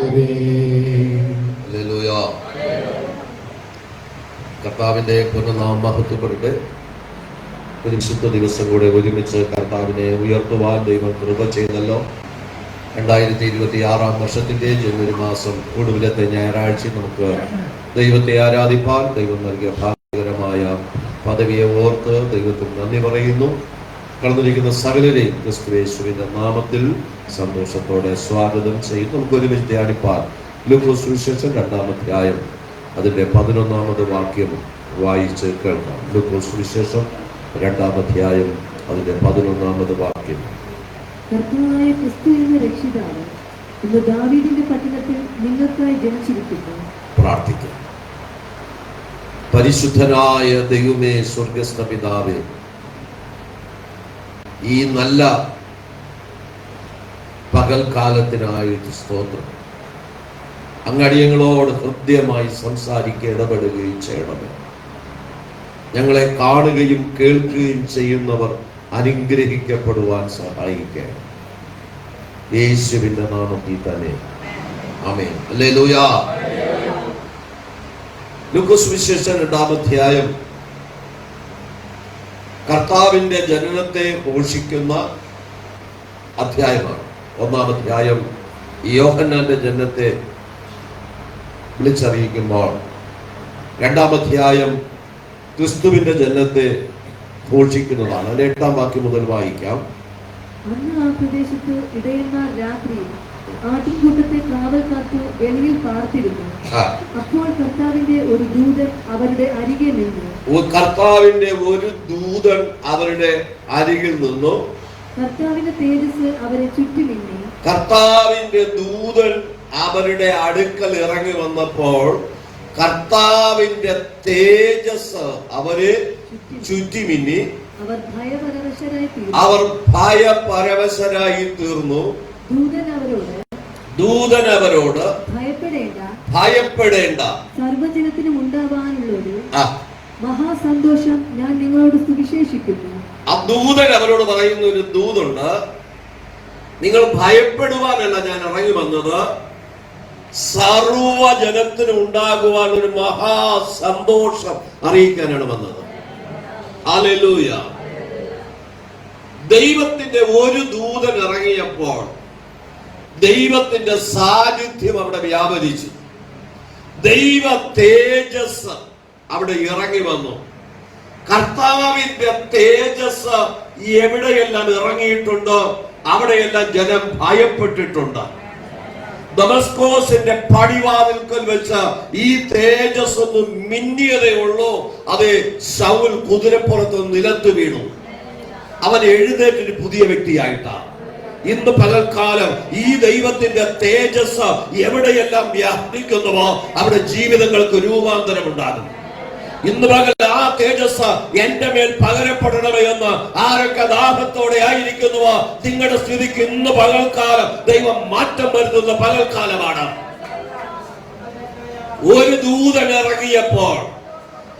Hallelujah. കർത്താവിന്റെ പുനർനാമം മഹത്വപ്പെടട്ടെ. ഒരു വിശുദ്ധ ദിവസം കൂടെ ഒരുമിച്ച് കർത്താവിനെ ഉയർത്തുവാൻ ദൈവം കൃപ ചെയ്തല്ലോ. 2026 വർഷത്തിന്റെ ജനുവരി മാസം ഒടുവിലത്തെ ഞായറാഴ്ച നമുക്ക് ദൈവത്തെ ആരാധിപ്പാൻ ദൈവം നൽകിയ ഭാഗ്യകരമായ പദവിയെ ഓർത്ത് ദൈവത്തിന് നന്ദി പറയുന്നു. കടന്നിരിക്കുന്ന സകലരെയും ക്രിസ്തുയേശുവിന്റെ നാമത്തിൽ സന്തോഷത്തോടെ സ്വാഗതം ചെയ്ത് നമുക്ക് ഒരുമിച്ച് ധ്യാനിപ്പാൻ ലൂക്കോസ് സുവിശേഷം 2-ാം അധ്യായം അതിന്റെ 11-ാമത് വാക്യം വായിച്ച് കേൾക്കാം. ലൂക്കോസ് സുവിശേഷം 2-ാം അധ്യായം അതിന്റെ 11-ാമത് വാക്യം. കർത്താവായ ക്രിസ്തു എന്ന രക്ഷിതാവ് ഇന്ന് ദാവീദിന്റെ പട്ടണത്തിൽ നിങ്ങൾക്കായി ജനിച്ചിരിക്കുന്നു. പ്രാർത്ഥിക്കാം. പരിശുദ്ധനായ ദൈവമേ, സ്വർഗ്ഗസ്ഥ പിതാവേ, ഈ നല്ല പകൽക്കാലത്തിനായിട്ട് സ്തോത്രം. അങ്ങടിയങ്ങളോട് ഹൃദ്യമായി സംസാരിക്കുക, ഇടപെടുകയും ചെയ്യണമേ. ഞങ്ങളെ കാണുകയും കേൾക്കുകയും ചെയ്യുന്നവർ അനുഗ്രഹിക്കപ്പെടുവാൻ സഹായിക്കുക. യേശുവിന്റെ നാമത്തിൽ തന്നെ ആമേൻ. ഹല്ലേലൂയ. ലൂക്കോസ് സുവിശേഷം 2-ാം അധ്യായം കർത്താവിന്റെ ജനനത്തെ ഘോഷിക്കുന്ന അധ്യായമാണ്. 1-ാം അധ്യായം യോഹന്നാന്റെ ജനനത്തെ വിളിച്ചറിയിക്കുമ്പോൾ 2-ാം അധ്യായം ക്രിസ്തുവിന്റെ ജനനത്തെ ഘോഷിക്കുന്നതാണ്. അതിന്റെ 8-ാം വാക്യം മുതൽ വായിക്കാം. അന്ന് ആ പ്രദേശത്ത് ഇടയന്മാർ രാത്രിയിൽ ആട്ടിൻകൂട്ടത്തെ കാവൽ കാത്തു വെളിയിൽ പാർത്തിരുന്നു. അപ്പോൾ കർത്താവിന്റെ ഒരു ദൂതൻ അവരുടെ അരികെ നിന്നു. കർത്താവിന്റെ ഒരു ദൂതൻ അവരുടെ അരികിൽ നിന്നു. കർത്താവിന്റെ തേജസ് അവരെ ചുറ്റി നിന്നു. കർത്താവിന്റെ ദൂതൻ അവരുടെ അടുക്കൽ ഇറങ്ങി വന്നപ്പോൾ കർത്താവിന്റെ തേജസ് അവരെ ചുറ്റിമിന്നി. അവർ ഭയപരവശരായി തീർന്നു. ദൂതൻ അവരോട് ഭയപ്പെടേണ്ട, സർവ്വജനത്തിനും ഉണ്ടാവാനുള്ളൊരു മഹാസന്തോഷം ഞാൻ നിങ്ങളോട് സുവിശേഷിക്കുന്നു. ആ ദൂതൻ അവരോട് പറയുന്ന ഒരു ദൂതുണ്ട്. നിങ്ങൾ ഭയപ്പെടുവാനല്ല ഞാൻ ഇറങ്ങി വന്നത്, സർവ്വജനത്തിനും ഉണ്ടാകുവാൻ ഒരു മഹാസന്തോഷം അറിയിക്കാനാണ് വന്നത്. ഹല്ലേലൂയ. ദൈവത്തിന്റെ ഒരു ദൂതൻ ഇറങ്ങിയപ്പോൾ ദൈവത്തിന്റെ സാന്നിധ്യം അവിടെ വ്യാപരിച്ചു. ദൈവ തേജസ് അവിടെ ഇറങ്ങി വന്നു. കർത്താവിന്റെ തേജസ് എവിടെയെല്ലാം ഇറങ്ങിയിട്ടുണ്ടോ അവിടെയെല്ലാം ജനം ഭയപ്പെട്ടിട്ടുണ്ട്. ദമസ്കോസിന്റെ പടിവാതിൽക്കൽ വെച്ച് ഈ തേജസ് ഒന്ന് മിന്നിയതേ ഉള്ളൂ. അത് ശൗൽ കുതിരപ്പുറത്ത് നിലത്ത് വീണു. അവൻ എഴുന്നേറ്റൊരു പുതിയ വ്യക്തിയായിട്ടാണ്. ഇന്ന് പകൽക്കാലം ഈ ദൈവത്തിന്റെ തേജസ് എവിടെയെല്ലാം വ്യാപിക്കുന്നുവോ അവിടെ ജീവിതങ്ങൾക്ക് രൂപാന്തരം ഉണ്ടാകും. ഇന്ന് പകൽ ആ തേജസ് എന്റെ മേൽ പകരപ്പെടണമേ എന്ന് ആരൊക്കെ ദാഹത്തോടെ ആയിരിക്കുന്നുവോ നിങ്ങളുടെ സ്ഥിതിക്ക് ഇന്ന് പകൽക്കാലം ദൈവം മാറ്റം വരുത്തുന്ന പകൽക്കാലമാണ്. ഒരു ദൂതൻ ഇറങ്ങിയപ്പോൾ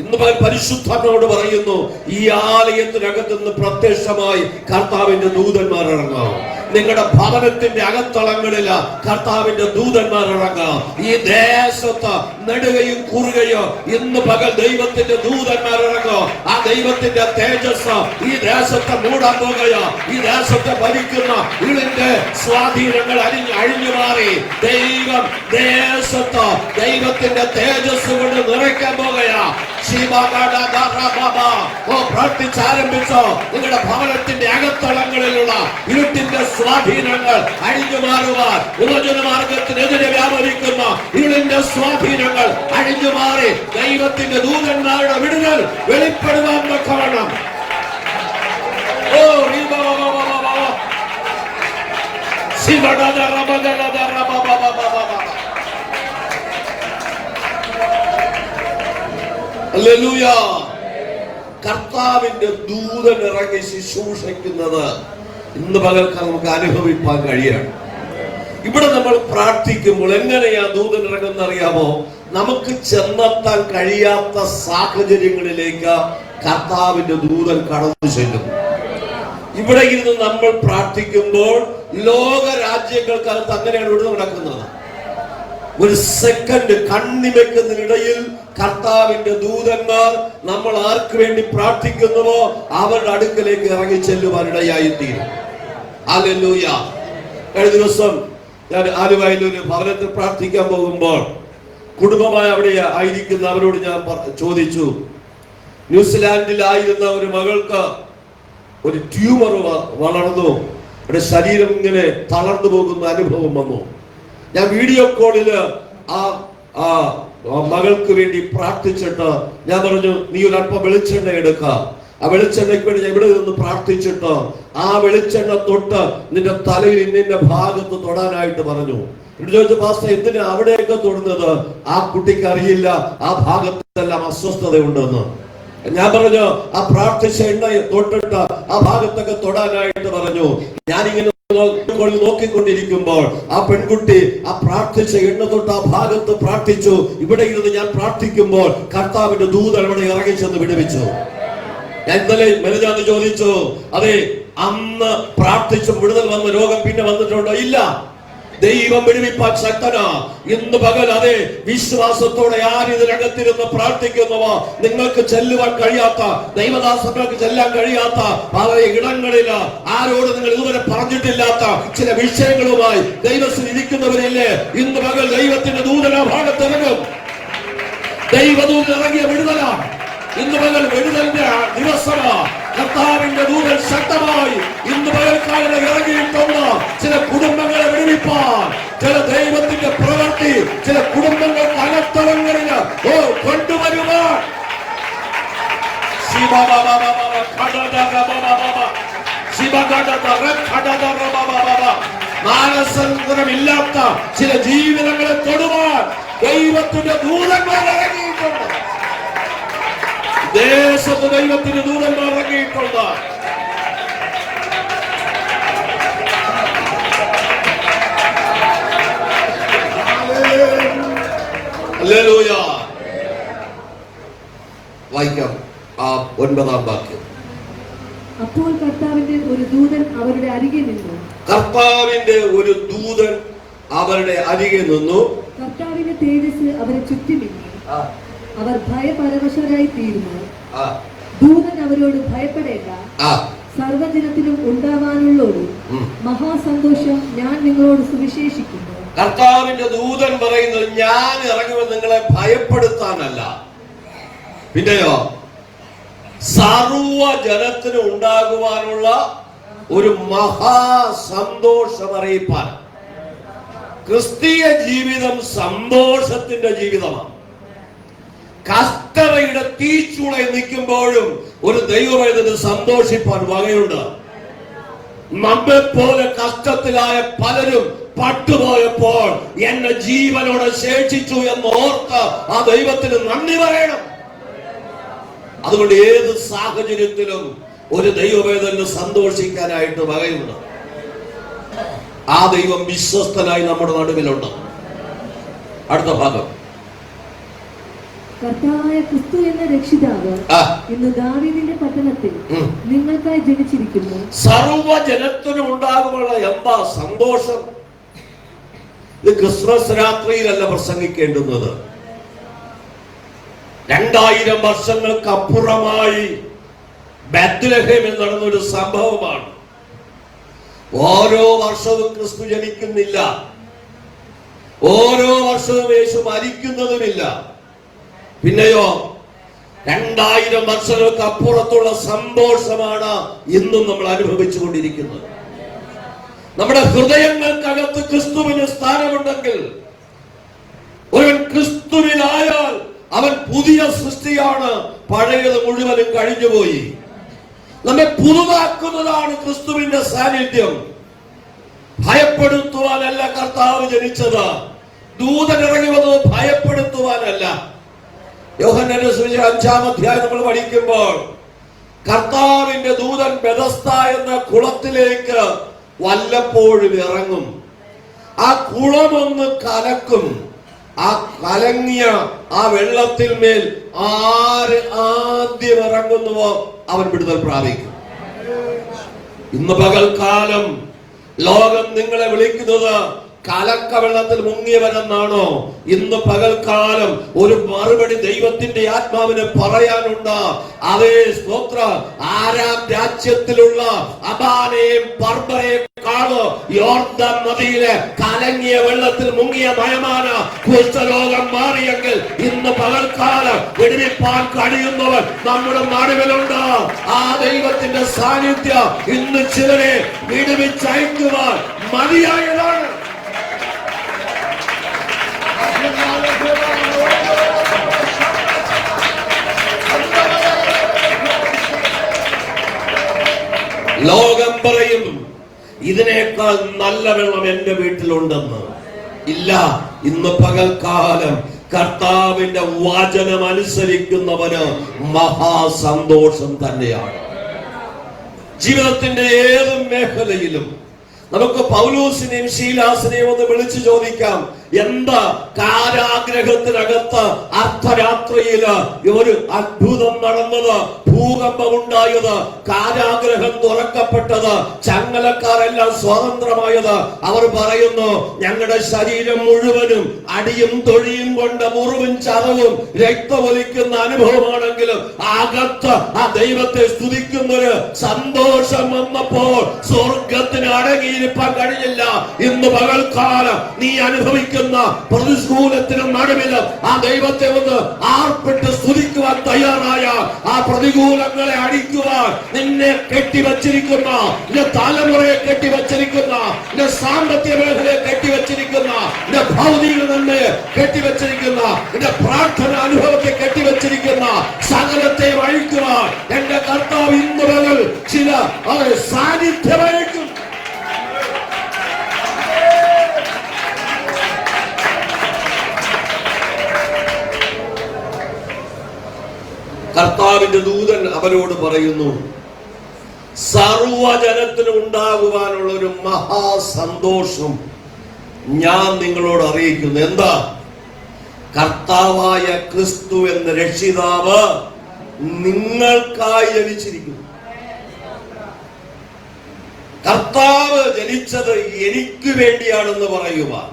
ഇന്ന് പകൽ പരിശുദ്ധനോട് പറയുന്നു, ഈ ആലയത്തിനകത്ത് നിന്ന് പ്രത്യക്ഷമായി കർത്താവിന്റെ ദൂതന്മാർ ഇറങ്ങാം. നിങ്ങളുടെ ഭവനത്തിന്റെ അകത്തളങ്ങളിൽ കർത്താവിന്റെ ദൂതന്മാർ ഇറങ്ങാം. ഈ ദേശത്ത് നെടുകയും കുറുകയോ ഇന്ന് പകൽ ദൈവത്തിന്റെ ദൂതന്മാർ ഇറങ്ങോ. ആ ദൈവത്തിന്റെ തേജസ് ഈ ദേശത്തെ മൂടാൻ പോകുകയോ. ഈ ദേശത്തെ ഭരിക്കുന്ന ഇതിന്റെ സ്വാധീനങ്ങൾ അഴിഞ്ഞു മാറി ദൈവം ദേശത്ത് ദൈവത്തിന്റെ തേജസ് കൊണ്ട് നിറയ്ക്കാൻ പോകുകയാ. പ്രാർത്ഥിച്ചാരംഭിച്ചോ. നിങ്ങളുടെ ഭവനത്തിന്റെ അകത്തളങ്ങളിലുള്ള ഇരുട്ടിന്റെ സ്വാധീനങ്ങൾ അഴിഞ്ഞു മാറുവാൻ, യുവജനമാർഗത്തിനെതിരെ വ്യാപരിക്കുന്ന ഇരുളിന്റെ സ്വാധീനങ്ങൾ അഴിഞ്ഞു മാറി ദൈവത്തിന്റെ ദൂതന്മാരുടെ വിടുതൽ വെളിപ്പെടുവാൻ തക്കവണ്ണം ഹല്ലേലൂയ. കർത്താവിന്റെ ദൂതൻ ഇറങ്ങി ശുശ്രൂഷിക്കുന്നത് ഇന്ന് പകൽക്കാലം നമുക്ക് അനുഭവിപ്പാൻ കഴിയാണ്. ഇവിടെ നമ്മൾ പ്രാർത്ഥിക്കുമ്പോൾ എങ്ങനെയാ ദൂതൻ ഇറങ്ങുന്ന അറിയാമോ? നമുക്ക് ചെന്നെത്താൻ കഴിയാത്ത സാഹചര്യങ്ങളിലേക്ക് കർത്താവിന്റെ ദൂതൻ കടന്നു ചെല്ലുന്നു. ഇവിടെ ഇരുന്ന് നമ്മൾ പ്രാർത്ഥിക്കുമ്പോൾ ലോക രാജ്യങ്ങൾക്കകത്ത് അങ്ങനെയാണ് ഇവിടെ നടക്കുന്നത്. ഒരു സെക്കൻഡ് കണ്ണിവെക്കുന്നതിനിടയിൽ കർത്താവിന്റെ ദൂതന്മാർ നമ്മൾ ആർക്ക് വേണ്ടി പ്രാർത്ഥിക്കുന്നുവോ അവരുടെ അടുക്കലേക്ക് ഇറങ്ങി ചെല്ലുവാനിടയായി തീരും. ഹല്ലേലൂയ. കഴിഞ്ഞ ദിവസം ഞാൻ ആലുവയിൽ ഒരു ഭവനത്തിൽ പ്രാർത്ഥിക്കാൻ പോകുമ്പോൾ കുടുംബമായി അവിടെ ആയിരിക്കുന്ന അവരോട് ഞാൻ ചോദിച്ചു, ന്യൂസിലാൻഡിലായിരുന്ന ഒരു മകൾക്ക് ഒരു ട്യൂമർ വളർന്നു, അവരുടെ ശരീരം ഇങ്ങനെ തളർന്നു പോകുന്ന അനുഭവം വന്നു. ഞാൻ വീഡിയോ കോളില് ആ മകൾക്ക് വേണ്ടി പ്രാർത്ഥിച്ചിട്ട് ഞാൻ പറഞ്ഞു, നീ ഒരു അല്പം വെളിച്ചെണ്ണ എടുക്ക, ആ വെളിച്ചെണ്ണയ്ക്ക് വേണ്ടി ഞാൻ ഇവിടെ നിന്ന് പ്രാർത്ഥിച്ചിട്ട് ആ വെളിച്ചെണ്ണ തൊട്ട് നിന്റെ തലയിൽ ഇന്നിന്റെ ഭാഗത്ത് തൊടാനായിട്ട് പറഞ്ഞു. ചോദിച്ചു, പാസ്റ്റർ എന്തിനാ അവിടെയൊക്കെ തൊടുന്നത്? ആ കുട്ടിക്ക് അറിയില്ല ആ ഭാഗത്തെല്ലാം അസ്വസ്ഥത ഉണ്ടെന്ന്. ഞാൻ പറഞ്ഞു, ആ പ്രാർത്ഥിച്ച എണ്ണ തൊട്ടിട്ട് ആ ഭാഗത്തൊക്കെ തൊടാനായിട്ട് പറഞ്ഞു. ഞാനിങ്ങനെ നോക്കിക്കൊണ്ടിരിക്കുമ്പോൾ ആ പെൺകുട്ടി ആ പ്രാർത്ഥിച്ച എണ്ണ തൊട്ട് ആ ഭാഗത്ത് പ്രാർത്ഥിച്ചു. ഇവിടെ ഇരുന്ന് ഞാൻ പ്രാർത്ഥിക്കുമ്പോൾ കർത്താവിന്റെ ദൂതൻ അവിടെ ഇറങ്ങി ചെന്ന് വിടുവിച്ചു. ഞാൻ ഇന്നലെ മെനഞ്ഞാന്ന് ചോദിച്ചു, അതെ അന്ന് പ്രാർത്ഥിച്ചു വിടുതൽ വന്ന രോഗം പിന്നെ വന്നിട്ടുണ്ടോ? ഇല്ല. ദൈവം വിടുവിപ്പാൻ ശക്തനാ. ഇന്ന് പകൽ അതെ വിശ്വാസത്തോടെ ആരിതിനകത്തിരുന്ന് പ്രാർത്ഥിക്കുന്നുവോ നിങ്ങൾക്ക് ചെല്ലുവാൻ കഴിയാത്ത, ദൈവദാസങ്ങൾക്ക് ചെല്ലാൻ കഴിയാത്ത പല ഇടങ്ങളില് ആരോട് നിങ്ങൾ ഇതുവരെ പറഞ്ഞിട്ടില്ലാത്ത ചില വിഷയങ്ങളുമായി ദൈവത്തിൽ ഇരിക്കുന്നവരില്ലേ? ഇന്ന് പകൽ ദൈവത്തിന്റെ ദൂതന ഭാഗത്തിറങ്ങും. ദൈവദൂതൻ ഇറങ്ങിയ വിടുതലാണ്. ഇന്ന് പകൽ വിടുതലിന്റെ ദിവസമാ. കർത്താവിന്റെ ദൂതൻ ശക്തമായി ഇന്ന് പകൽക്കാലം ഇറങ്ങിയിട്ടുണ്ട്. ചില കുടുംബങ്ങളെ വിടുവിപ്പാൻ, ചില ദൈവത്തിന്റെ പ്രവൃത്തി ചില കുടുംബങ്ങൾക്ക് അകത്തളങ്ങളിൽ കൊണ്ടുവരുവാൻ മാനസാന്തരമില്ലാത്ത ചില ജീവിതങ്ങളെ തൊടുവാൻ ദൈവത്തിന്റെ ദൂതന്മാർ ഇറങ്ങിയിട്ടുണ്ട്. ദേശത്ത് ദൈവത്തിന്റെ ദൂതന്മാർ ഇറങ്ങിയിട്ടുണ്ട്. ഹല്ലേലൂയ. വായിക്കാം ആ 9-ാം വാക്യം. അപ്പോൾ കർത്താവിന്റെ ഒരു ദൂതൻ അവരുടെ അരികെ നിന്നു. കർത്താവിന്റെ ഒരു ദൂതൻ അവരുടെ അരികെ നിന്നു. കർത്താവിന്റെ തേജസ് അവരെ ചുറ്റി നിന്നു. അവർ ഭയപരവശരായി തീരുന്നു. ദൂതൻ അവരോട് ഭയപ്പെടേണ്ട, സർവ്വജനത്തിലും ഉണ്ടാവാനുള്ള ഒരു മഹാസന്തോഷം ഞാൻ നിങ്ങളോട് സുവിശേഷിക്കുന്നു. കർത്താവിന്റെ ദൂതൻ പറയുന്നത് ഞാൻ ഇറങ്ങുമെന്ന് നിങ്ങളെ ഭയപ്പെടുത്താനല്ല, പിന്നെയോ സർവ്വജനത്തിന് ഉണ്ടാകുവാനുള്ള ഒരു മഹാസന്തോഷം അറിയിപ്പാൻ. ക്രിസ്തീയ ജീവിതം സന്തോഷത്തിന്റെ ജീവിതമാണ്. കഷ്ടതയുടെ തീച്ചൂളയിൽ നിൽക്കുമ്പോഴും ഒരു ദൈവവേദന സന്തോഷിപ്പാൻ വകയുണ്ട്. നമ്മെ പോലെ കഷ്ടത്തിലായ പലരും പട്ടുപോയപ്പോൾ എന്നെ ജീവനോടെ ശേഷിച്ചു എന്ന് ഓർത്ത് ആ ദൈവത്തിന് നന്ദി പറയണം. അതുകൊണ്ട് ഏത് സാഹചര്യത്തിലും ഒരു ദൈവവേദന സന്തോഷിക്കാനായിട്ട് വകയുണ്ട്. ആ ദൈവം വിശ്വസ്തനായി നമ്മുടെ നടുവിലുണ്ട്. അടുത്ത ഭാഗം. കർത്താവായ ക്രിസ്തു എന്ന രക്ഷിതാവ് ഇന്ന് ദാവീദിന്റെ പട്ടണത്തിൽ നിങ്ങൾക്കായി ജനിച്ചിരിക്കുന്നു. സർവ്വജനത്തിനും ഉണ്ടാകുമുള്ള എന്താ സന്തോഷം! ഇത് ക്രിസ്മസ് രാത്രിയിലല്ല പ്രസംഗിക്കേണ്ടുന്നത്. 2000 വർഷങ്ങൾക്ക് അപ്പുറമായി ബെത്ലഹേമിൽ നടന്നൊരു സംഭവമാണ്. ഓരോ വർഷവും ക്രിസ്തു ജനിക്കുന്നില്ല, ഓരോ വർഷവും യേശു മരിക്കുന്നതുമില്ല. പിന്നെയോ 2000 വർഷങ്ങൾക്ക് അപ്പുറത്തുള്ള സന്തോഷമാണ് ഇന്നും നമ്മൾ അനുഭവിച്ചു കൊണ്ടിരിക്കുന്നത്. നമ്മുടെ ഹൃദയങ്ങൾക്കകത്ത് ക്രിസ്തുവിന് സ്ഥാനമുണ്ടെങ്കിൽ, ഒരുവൻ ക്രിസ്തുവിലായാൽ അവൻ പുതിയ സൃഷ്ടിയാണ്, പഴയത് മുഴുവനും കഴിഞ്ഞുപോയി. നമ്മെ പുതുതാക്കുന്നതാണ് ക്രിസ്തുവിന്റെ സാന്നിധ്യം. ഭയപ്പെടുത്തുവാനല്ല കർത്താവ് ജനിച്ചത്. ദൂതൻ ഇറങ്ങി വന്നത് ഭയപ്പെടുത്തുവാനല്ല. യോഹന്നാന്റെ സുവിശേഷം 5-ാം അധ്യായം നമ്മൾ പഠിക്കുമ്പോൾ കർത്താവിന്റെ ദൂതൻ ബെഥസ്ത എന്ന കുളത്തിലേക്ക് വല്ലപ്പോഴും ഇറങ്ങും. ആ കുളമൊന്ന് കലക്കും. ആ കലങ്ങിയ ആ വെള്ളത്തിൽ മേൽ ആര് ആദ്യം ഇറങ്ങുന്നുവോ അവൻ വിടുതൽ പ്രാപിക്കും. ഇന്ന് പകൽക്കാലം ലോകം നിങ്ങളെ വിളിക്കുന്നത് കലക്ക വെള്ളത്തിൽ മുങ്ങിയവനെന്നാണോ? ഇന്ന് പകൽക്കാലം ഒരു മറുപടി ദൈവത്തിന്റെ ആത്മാവിന് പറയാനുണ്ട്. അതേ സ്തോത്ര, ആരാം രാജ്യത്തിലുള്ള അബാനെയും പർബറയും യോർദാൻ നദിയിലെ കലങ്ങിയ വെള്ളത്തിൽ മുങ്ങിയ നയമാന കുഷ്ഠരോഗം മാറിയെങ്കിൽ ഇന്ന് പകൽക്കാലം വിടുവിപ്പാൻ കഴിയുന്നവൻ നമ്മുടെ നടുവിലുണ്ട്. ആ ദൈവത്തിന്റെ സാന്നിധ്യം ഇന്ന് ചിലരെ വിടുവിച്ചയക്കുവാൻ മതിയായതാണ്. ലോകം പറയും ഇതിനേക്കാൾ നല്ല വെള്ളം എന്റെ വീട്ടിലുണ്ടെന്ന്. ഇല്ല, ഇന്ന് പകൽക്കാലം കർത്താവിന്റെ വചനം അനുസരിക്കുന്നവന് മഹാസന്തോഷം തന്നെയാണ്. ജീവിതത്തിന്റെ ഏത് മേഖലയിലും നമുക്ക് പൗലോസിനെയും ശീലാസിനെയും ഒന്ന് വിളിച്ചു ചോദിക്കാം, എന്താ കാരാഗ്രഹത്തിനകത്ത് അർദ്ധരാത്രിയില് ഒരു അത്ഭുതം നടന്നത്, ഭൂകമ്പം ഉണ്ടായത്, കാരാഗ്രഹം തുറക്കപ്പെട്ടത്, ചങ്ങലക്കാരെല്ലാം സ്വതന്ത്രമായത്? അവർ പറയുന്നു, ഞങ്ങളുടെ ശരീരം മുഴുവനും അടിയും തൊഴിയും കൊണ്ട് മുറിവും ചതവും രക്തമൊലിക്കുന്ന അനുഭവമാണെങ്കിലും അകത്ത് ആ ദൈവത്തെ സ്തുതിക്കുന്നൊരു സന്തോഷം വന്നപ്പോൾ സ്വർഗത്തിന് അടങ്ങിയിരിക്കാൻ കഴിഞ്ഞില്ല. ഇന്ന് പകൽക്കാലം നീ അനുഭവിക്കുന്ന പ്രതികൂലത്തിനും നടുവിലും ആ ദൈവത്തെ ഒന്ന് ആർപ്പിട്ട് സ്തുതിക്കുവാൻ തയ്യാറായ ആ പ്രതികൂലങ്ങളെ അടിക്കുവാൻ നിന്നെ കെട്ടിവച്ചിരിക്കുന്ന, നിന്റെ തലമുറയെ കെട്ടിവച്ചിരിക്കുന്ന, നിന്റെ സാമ്പത്തിക മേഖലയെ കെട്ടിവച്ചിരിക്കുന്ന, നിന്റെ ഭൗതിക നന്മയെ കെട്ടിവച്ചിരിക്കുന്ന, നിന്റെ പ്രാർത്ഥന അനുഭവത്തെ കെട്ടിവച്ചിരിക്കുന്ന സകലത്തെ അഴിക്കുവാൻ എന്റെ കർത്താവ് ഇന്ന് പകൽ ചില അവരെ സാന്നിധ്യമയക്കും. കർത്താവിന്റെ ദൂതൻ അവരോട് പറയുന്നു, സർവജനത്തിനും ഉണ്ടാകുവാനുള്ള ഒരു മഹാസന്തോഷം ഞാൻ നിങ്ങളോട് അറിയിക്കുന്നു. എന്താ? കർത്താവായ ക്രിസ്തു എന്ന രക്ഷിതാവ് നിങ്ങൾക്കായി ജനിച്ചിരിക്കുന്നു. കർത്താവ് ജനിച്ചത് എനിക്ക് വേണ്ടിയാണെന്ന് പറയുവാൻ,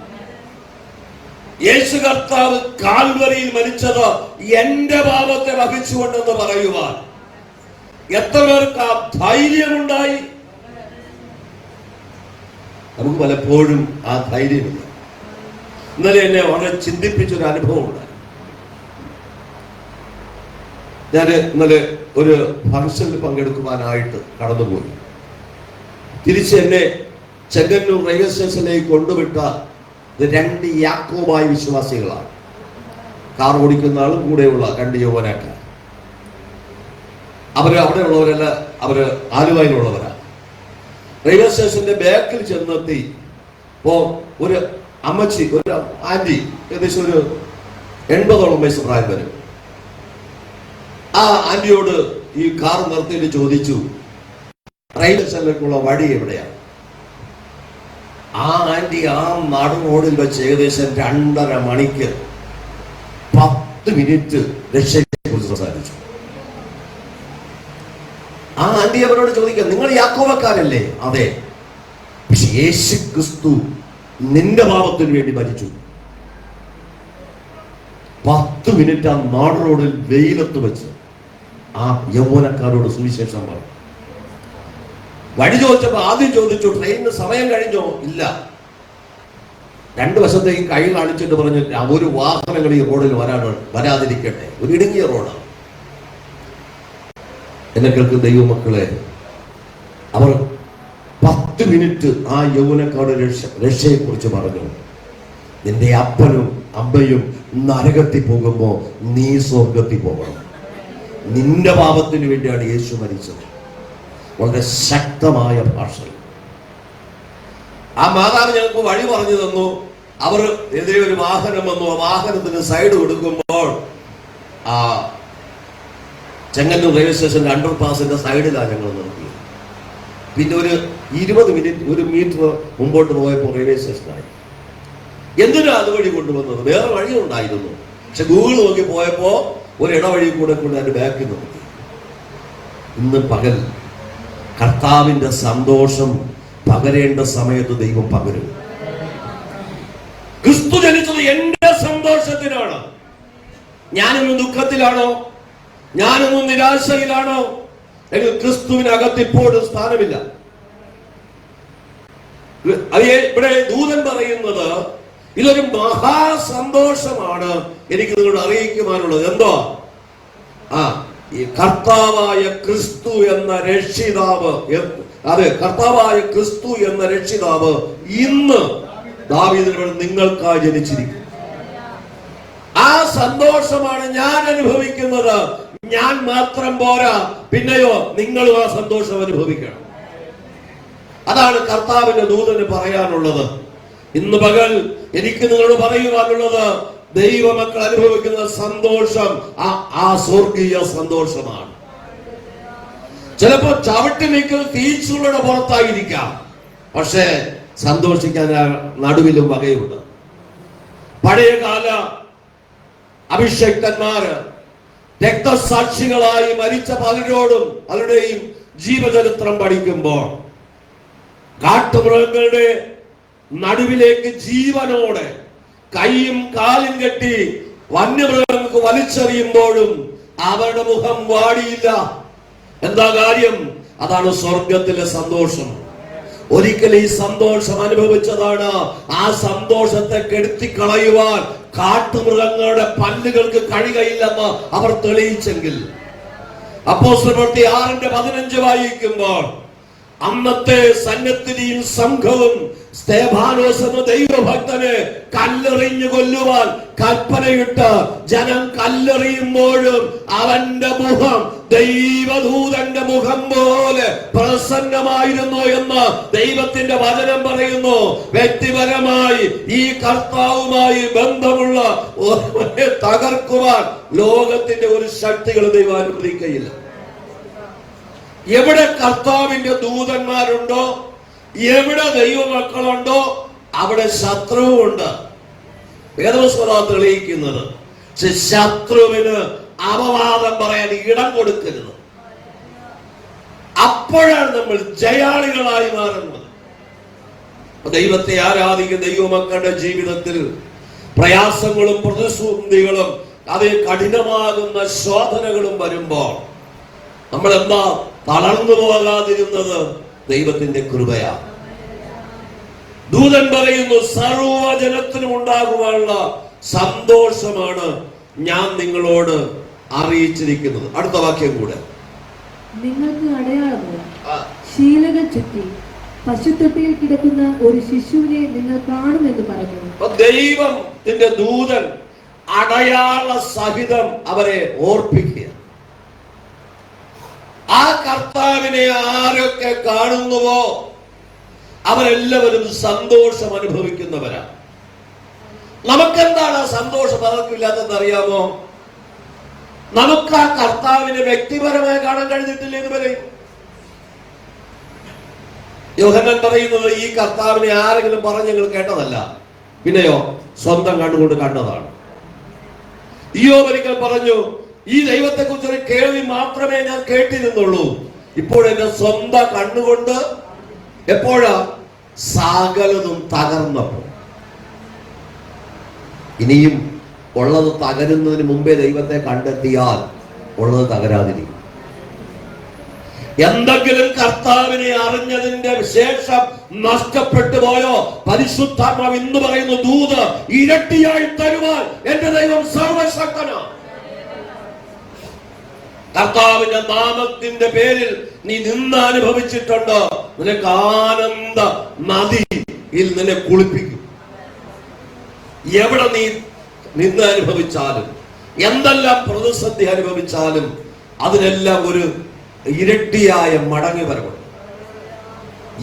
യേശു കർത്താവ് കാൽവരിയിൽ മരിച്ചത് എന്റെ പാപത്തെ വഹിച്ചുകൊണ്ടെന്ന് പറയുവാൻ എത്ര പേർക്ക് ആ ധൈര്യമുണ്ടായി? നമുക്ക് പലപ്പോഴും ആ ധൈര്യമില്ല. ഇന്നലെ എന്നെ വളരെ ചിന്തിപ്പിച്ചൊരു അനുഭവം ഉണ്ടായി. ഞാൻ ഇന്നലെ ഒരു ഫംഗ്ഷനിൽ പങ്കെടുക്കുവാനായിട്ട് കടന്നുപോയി. തിരിച്ച് എന്നെ ചെങ്ങന്നൂർ റെയിൽവേ സ്റ്റേഷനിലേക്ക് കൊണ്ടുവിട്ട രണ്ട് യാക്കോബായ വിശ്വാസികളാണ്. കാർ ഓടിക്കുന്ന ആളും കൂടെയുള്ള രണ്ട് യൗവനക്കാർ. അവര് അവിടെ ഉള്ളവരല്ല, അവര് ആലുവയിലുള്ളവരാണ്. റെയിൽവേ സ്റ്റേഷന്റെ ബാക്കിൽ ചെന്നെത്തി ഒരു അമ്മച്ചി, ഒരു ആന്റി, ഏകദേശം ഒരു 80ഓളം വയസ്സ് പ്രായം വരും. ആ ആന്റിയോട് ഈ കാർ നിർത്തിയിട്ട് ചോദിച്ചു, റെയിൽവേ സ്റ്റേഷനിലേക്കുള്ള വഴി എവിടെയാണ്? ആ ആന്റി ആ നടു റോഡിൽ വെച്ച് ഏകദേശം 2.5 മണിക്ക് 10 മിനിറ്റ് രക്ഷയെ കുറിച്ച് സംസാരിച്ചു. ആ ആന്റി അവരോട് ചോദിക്കാം, നിങ്ങൾ യാക്കോബക്കാരല്ലേ? അതെ. പക്ഷെ യേശു ക്രിസ്തു നിന്റെ പാപത്തിന് വേണ്ടി മരിച്ചു. 10 മിനിറ്റ് ആ നാട് റോഡിൽ വെയിലത്ത് വെച്ച് ആ യൗവനക്കാരോട് സുവിശേഷം പറഞ്ഞു. വഴി ചോദിച്ചപ്പോ ആദ്യം ചോദിച്ചു, ട്രെയിനിന് സമയം കഴിഞ്ഞോ? ഇല്ല. 2 വശത്തേക്ക് കൈ കാണിച്ചിട്ട് പറഞ്ഞു, ഒരു വാഹനങ്ങൾ ഈ റോഡിൽ വരാതിരിക്കട്ടെ, ഒരു ഇടുങ്ങിയ റോഡാണ്. എന്നെ കേൾക്കുന്ന ദൈവമക്കളെ, അവർ 10 മിനിറ്റ് ആ യൗവനക്കാട് രക്ഷയെ കുറിച്ച് പറഞ്ഞു. നിന്റെ അപ്പനും അമ്മയും നരകത്തിൽ പോകുമ്പോ നീ സ്വർഗത്തിൽ പോകണം. നിന്റെ പാപത്തിന് വേണ്ടിയാണ് യേശു മരിച്ചത്. വളരെ ശക്തമായ ഭാഷയിൽ ആ മാതാവ് ഞങ്ങൾക്ക് വഴി പറഞ്ഞു തന്നു. അവർ എതിരെ ഒരു വാഹനം വന്നു. ആ വാഹനത്തിന് സൈഡ് കൊടുക്കുമ്പോൾ ആ ചെങ്ങന്നൂർ റെയിൽവേ സ്റ്റേഷന്റെ അണ്ടർപാസിന്റെ സൈഡിലാണ് ഞങ്ങൾ നിർത്തിയത്. പിന്നെ ഒരു 20 മിനിറ്റ്, 1 മീറ്റർ മുമ്പോട്ട് പോയപ്പോൾ റെയിൽവേ സ്റ്റേഷനായി. എന്തിനാ അതുവഴി കൊണ്ടുവന്നത്? വേറെ വഴിയുണ്ടായിരുന്നു. പക്ഷെ ഗൂഗിൾ നോക്കി പോയപ്പോ ഒരു ഇടവഴി കൂടെ അതിന്റെ ബാക്കിൽ നിർത്തി. ഇന്ന് പകൽ കർത്താവിന്റെ സന്തോഷം പകരേണ്ട സമയത്ത് ദൈവം പകരും. ക്രിസ്തു ജനിച്ചത് എന്റെ സന്തോഷത്തിനാണ്. ഞാനൊന്നും ദുഃഖത്തിലാണോ, ഞാനൊന്നും നിരാശയിലാണോ എങ്കിൽ ക്രിസ്തുവിനകത്ത് ഇപ്പോഴും സ്ഥാനമില്ല. ഇവിടെ ദൂതൻ പറയുന്നത് ഇതൊരു മഹാസന്തോഷമാണ് എനിക്ക് നിങ്ങളോട് അറിയിക്കുവാനുള്ളത്. എന്തോ ഈ കർത്താവായ ക്രിസ്തു എന്ന രക്ഷിതാവ്, അതെ, കർത്താവായ ക്രിസ്തു എന്ന രക്ഷിതാവ് ഇന്ന് ദാവീദിന് നിങ്ങൾക്കായി ജനിച്ചിരിക്കും. ആ സന്തോഷമാണ് ഞാൻ അനുഭവിക്കുന്നത്. ഞാൻ മാത്രം പോരാ, പിന്നെയോ നിങ്ങളും ആ സന്തോഷം അനുഭവിക്കണം. അതാണ് കർത്താവിന്റെ ദൂതന് പറയാനുള്ളത്. ഇന്ന് പകൽ എനിക്ക് നിങ്ങളോട് പറയുവാനുള്ളത്, ദൈവമക്കൾ അനുഭവിക്കുന്ന സന്തോഷം ആ സ്വർഗീയ സന്തോഷമാണ്. ചിലപ്പോ ചവിട്ടി നിൽക്കുന്ന തീച്ചുകളുടെ പുറത്തായിരിക്കാം, പക്ഷേ സന്തോഷിക്കാൻ നടുവിലും വകയുണ്ട്. പഴയകാല അഭിഷക്തന്മാര് രക്തസാക്ഷികളായി മരിച്ച പലരോടും അവരുടെയും ജീവചരിത്രം പഠിക്കുമ്പോൾ കാട്ടുമൃഗങ്ങളുടെ നടുവിലേക്ക് ജീവനോടെ കൈയും കാലും കെട്ടി വന്യമൃഗങ്ങൾക്ക് വലിച്ചെറിയുമ്പോഴും അവരുടെ മുഖം വാടിയില്ല. എന്താ കാര്യം? അതാണ് സ്വർഗത്തിലെ സന്തോഷം. ഒരിക്കൽ ഈ സന്തോഷം അനുഭവിച്ചതാണ്. ആ സന്തോഷത്തെ കെടുത്തിക്കളയുവാൻ കാട്ടുമൃഗങ്ങളുടെ പല്ലുകൾക്ക് കഴിയുകയില്ലെന്ന് അവർ തെളിയിച്ചെങ്കിൽ, അപ്പോസ്തലപ്രവൃത്തി 6:15 വായിക്കുമ്പോൾ അന്നത്തെ സന്നദ്ധിയും സംഘവും സ്തേഫാനോസ് എന്ന ദൈവഭക്തനെ കല്ലെറിഞ്ഞു കൊല്ലുവാൻ കൽപ്പനയിട്ട് ജനം കല്ലെറിയുമ്പോഴും അവന്റെ മുഖം ദൈവദൂതന്റെ മുഖം പോലെ പ്രസന്നമായിരുന്നു എന്ന് ദൈവത്തിന്റെ വചനം പറയുന്നു. വ്യക്തിപരമായി ഈ കർത്താവുമായി ബന്ധമുള്ള തകർക്കുവാൻ ലോകത്തിന്റെ ഒരു ശക്തികൾ ദൈവം അനുവദിക്കുകയില്ല. എവിടെ കർത്താവിന്റെ ദൂതന്മാരുണ്ടോ, എവിടെ ദൈവമക്കളുണ്ടോ, അവിടെ ശത്രുവുണ്ട്. വേദപുസ്തകം തെളിയിക്കുന്നത് ശത്രുവിന് അപവാദം പറയാൻ ഇടം കൊടുക്കരുത്. അപ്പോഴാണ് നമ്മൾ ജയാളികളായി മാറുന്നത്. ദൈവത്തെ ആരാധിക്കുന്ന ദൈവമക്കളുടെ ജീവിതത്തിൽ പ്രയാസങ്ങളും പ്രതിസന്ധികളും അതേ കഠിനമാകുന്ന ശോധനകളും വരുമ്പോൾ നമ്മൾ എന്താ തളർന്നു പോകാതിരുന്നത്? ദൈവത്തിന്റെ കൃപയാണ്. ദൂതൻ പറയുന്നു, സർവജനത്തിനും ഉണ്ടാകുവാനുള്ള സന്തോഷമാണ് ഞാൻ നിങ്ങളോട് അറിയിച്ചിരിക്കുന്നത്. അടുത്ത വാക്യം കൂടെ, നിങ്ങൾക്ക് അടയാളമോ, ശീലകൾ ചുറ്റി പശുത്തൊട്ടിയിൽ കിടക്കുന്ന ഒരു ശിശുവിനെ നിങ്ങൾ കാണുമെന്ന് പറഞ്ഞു. ദൈവത്തിന്റെ ദൂതൻ അടയാള സഹിതം അവരെ ഓർപ്പിക്കുക. ആ കർത്താവിനെ ആരൊക്കെ കാണുന്നുവോ അവരെല്ലാവരും സന്തോഷം അനുഭവിക്കുന്നവരാണ്. നമുക്കെന്താണ് ആ സന്തോഷം അവർക്കില്ലാത്തതെന്ന് അറിയാമോ? നമുക്ക് ആ കർത്താവിനെ വ്യക്തിപരമായി കാണാൻ കഴിഞ്ഞിട്ടില്ല ഇതുവരെ. യോഹന്നാൻ പറയുന്നത് ഈ കർത്താവിനെ ആരെങ്കിലും പറഞ്ഞ് ഞങ്ങൾ കേട്ടതല്ല, പിന്നെയോ സ്വന്തം കണ്ണുകൊണ്ട് കണ്ടതാണ്. ഇയ്യോബ് ഒരിക്കൽ പറഞ്ഞു, ഈ ദൈവത്തെ കുറിച്ചൊരു കേൾവി മാത്രമേ ഞാൻ കേട്ടിരുന്നുള്ളൂ, ഇപ്പോഴെന്റെ സ്വന്തം കണ്ണുകൊണ്ട് എപ്പോഴാ സകലതും തകർന്നപ്പോൾ. ഇനിയും ഉള്ളത് തകരുന്നതിന് മുമ്പേ ദൈവത്തെ കണ്ടെത്തിയാൽ ഉള്ളത് തകരാതിരിക്കും. എന്തെങ്കിലും കർത്താവിനെ അറിഞ്ഞതിന്റെ ശേഷം നഷ്ടപ്പെട്ടു പോയോ, പരിശുദ്ധാത്മാവ് ഇന്ന് പറയുന്നു, ദൂത് ഇരട്ടിയായി തരുവാൻ എന്റെ ദൈവം സർവശക്തനാണ്. കർത്താവിന്റെ നാമത്തിന്റെ പേരിൽ നീ നിന്ന് അനുഭവിച്ചിട്ടുണ്ടോ? നിനക്ക് ആനന്ദ നദിയിൽ നിന്നെ കുളിപ്പിക്കും. എവിടെ നീ നിന്ന് അനുഭവിച്ചാലും, എന്തെല്ലാം പ്രതിസന്ധി അനുഭവിച്ചാലും അതിനെല്ലാം ഒരു ഇരട്ടിയായ മടങ്ങി വരവുണ്ട്.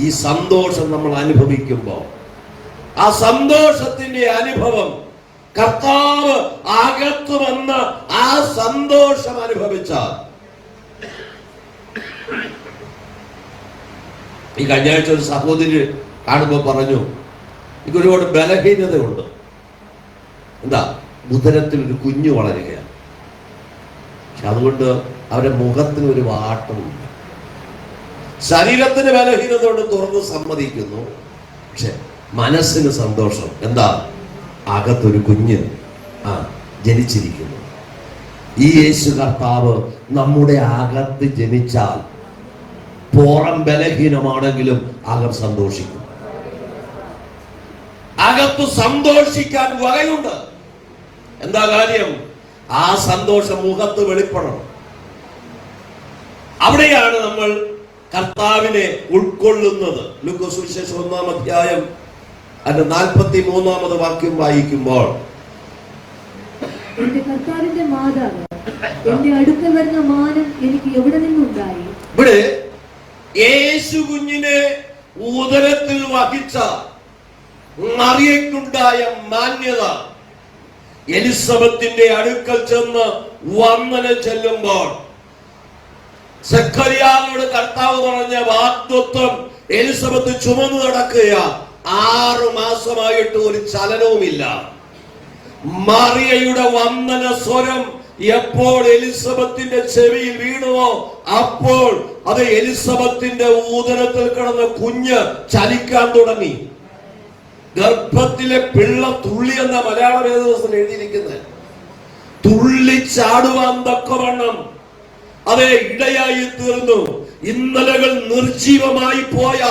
ഈ സന്തോഷം നമ്മൾ അനുഭവിക്കുമ്പോൾ ആ സന്തോഷത്തിന്റെ അനുഭവം, കർത്താവ് അകത്തു വന്ന ആ സന്തോഷം അനുഭവിച്ചാൽ. ഈ കഴിഞ്ഞ ആഴ്ച ഒരു സഹോദരി കാണുമ്പോൾ പറഞ്ഞു, എനിക്ക് ഒരുപാട് ബലഹീനതയുണ്ട്. എന്താ? ഉദരത്തിൽ ഒരു കുഞ്ഞു വളരുകയാണ്. പക്ഷെ അതുകൊണ്ട് അവരുടെ മുഖത്തിന് ഒരു വാട്ടമുണ്ട്. ശരീരത്തിന് ബലഹീനത കൊണ്ട് തുറന്ന് സമ്മതിക്കുന്നു, പക്ഷെ മനസ്സിന് സന്തോഷം. എന്താ? അകത്തൊരു കുഞ്ഞ് ജനിച്ചിരിക്കുന്നു. ഈ യേശു കർത്താവ് നമ്മുടെ അകത്ത് ജനിച്ചാൽ പുറം ബലഹീനമാണെങ്കിലും അകം സന്തോഷിക്കും. അകത്ത് സന്തോഷിക്കാൻ വകയുണ്ട്. എന്താ കാര്യം? ആ സന്തോഷം മുഖത്ത് വെളിപ്പെടണം. അവിടെയാണ് നമ്മൾ കർത്താവിനെ ഉൾക്കൊള്ളുന്നത്. ലൂക്കോസ് സുവിശേഷം 1-ാം അധ്യായം അതിന്റെ 43-ാമത് വാക്യം വായിക്കുമ്പോൾ, എന്റെ കർത്താവിന്റെ മാതാവ് എന്റെ അടുക്കൽ വരുന്ന മാനം എനിക്ക് എവിടെ നിന്നുണ്ടായി? ഇവിടെ യേശു കുഞ്ഞിനെ ഉദരത്തിൽ വഹിച്ച മറിയയ്ക്കുണ്ടായ മാന്യത എലിസബത്തിന്റെ അടുക്കൽ ചെന്ന് വന്ദനം ചെല്ലുമ്പോൾ സഖറിയാവിനോട് കർത്താവ് പറഞ്ഞ വാഗ്ദത്തം എലിസബത്ത് ചുമന്നു നടക്കുക. 6 മാസമായിട്ട് ഒരു ചലനവുമില്ല. മറിയയുടെ വന്ദന സ്വരം എപ്പോൾ എലിസബത്തിന്റെ ചെവിയിൽ വീണുവോ അപ്പോൾ അത് എലിസബത്തിന്റെ ഉദരത്തിൽ കിടന്ന കുഞ്ഞ് ചലിക്കാൻ തുടങ്ങി. ഗർഭത്തിലെ പിള്ള തുള്ളി എന്ന മലയാള വേദപുസ്തകത്തിൽ എഴുതിയിരിക്കുന്നത്. തുള്ളി ചാടുവാൻ തക്കവണ്ണം അതേ ഇടയായി തീർന്നു. ഇന്നലകൾ നിർജീവമായി പോയ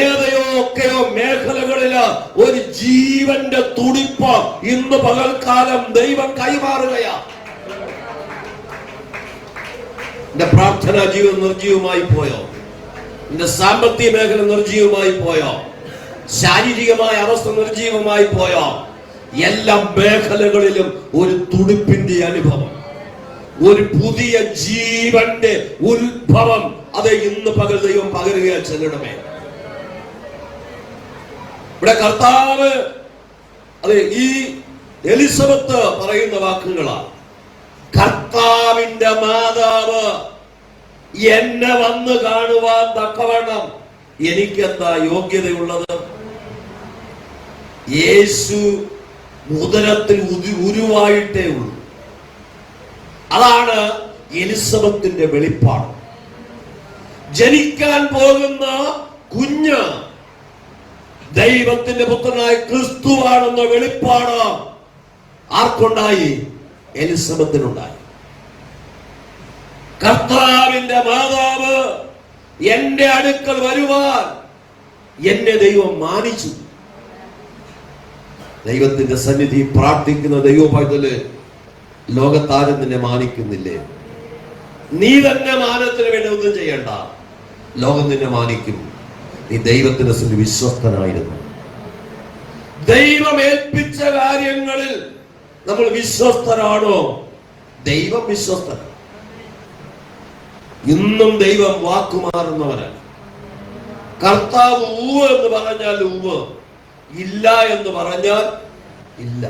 ഏതെയൊക്കെയോ മേഖലകളില് ഒരു ജീവന്റെ തുടിപ്പ് ഇന്ന് പകൽക്കാലം ദൈവം കൈമാറുകയാ. എന്റെ പ്രാർത്ഥനാ ജീവിതം നിർജീവമായി പോയോ? എന്റെ സാമ്പത്തിക മേഖല നിർജീവമായി പോയോ? ശാരീരികമായ അവസ്ഥ നിർജീവമായി പോയോ? എല്ലാ മേഖലകളിലും ഒരു തുടിപ്പിന്റെ അനുഭവം, ഒരു പുതിയ ജീവന്റെ ഉത്ഭവം അത് ഇന്ന് പകൽ ദൈവം പകരുകയാൽ ചെല്ലണമേ. ഇവിടെ കർത്താവ് അതെ ഈ എലിസബത്ത് പറയുന്ന വാക്കുകളാണ്. കർത്താവിന്റെ മാതാവ് എന്നെ വന്ന് കാണുവാൻ തക്കവണ്ണം എനിക്കെന്താ യോഗ്യതയുള്ളത്? യേശു ഉദരത്തിൽ ഉരുവായിട്ടേ ഉള്ളൂ. അതാണ് എലിസബത്തിന്റെ വെളിപ്പാട്. ജനിക്കാൻ പോകുന്ന കുഞ്ഞ് ദൈവത്തിന്റെ പുത്രനായ ക്രിസ്തുവാണെന്ന വെളിപ്പാട് ആർക്കുണ്ടായി? എലിസബത്തിനുണ്ടായി. കർത്താവിന്റെ മാതാവ് എന്റെ അടുക്കൽ വരുവാൻ എന്നെ ദൈവം മാനിച്ചു. ദൈവത്തിന്റെ സന്നിധി പ്രാർത്ഥിക്കുന്ന ദൈവപൈതല്, ലോകത്താരും നിന്നെ മാനിക്കുന്നില്ലേ? നീ തന്നെ മാനത്തിന് വേണ്ടി ഒന്നും ചെയ്യണ്ട, ലോകം നിന്നെ മാനിക്കും. നീ ദൈവത്തിന്റെ സന്നിധി വിശ്വസ്തനായിരുന്നു. ദൈവം ഏൽപ്പിച്ച കാര്യങ്ങളിൽ നമ്മൾ വിശ്വസ്തരാണോ? ദൈവം വിശ്വസ്തൻ. ഇന്നും ദൈവം വാക്കുമാറുന്നവനാണ്. കർത്താവ് ഊവ് എന്ന് പറഞ്ഞാൽ ഊവ്, ഇല്ല എന്ന് പറഞ്ഞാൽ ഇല്ല.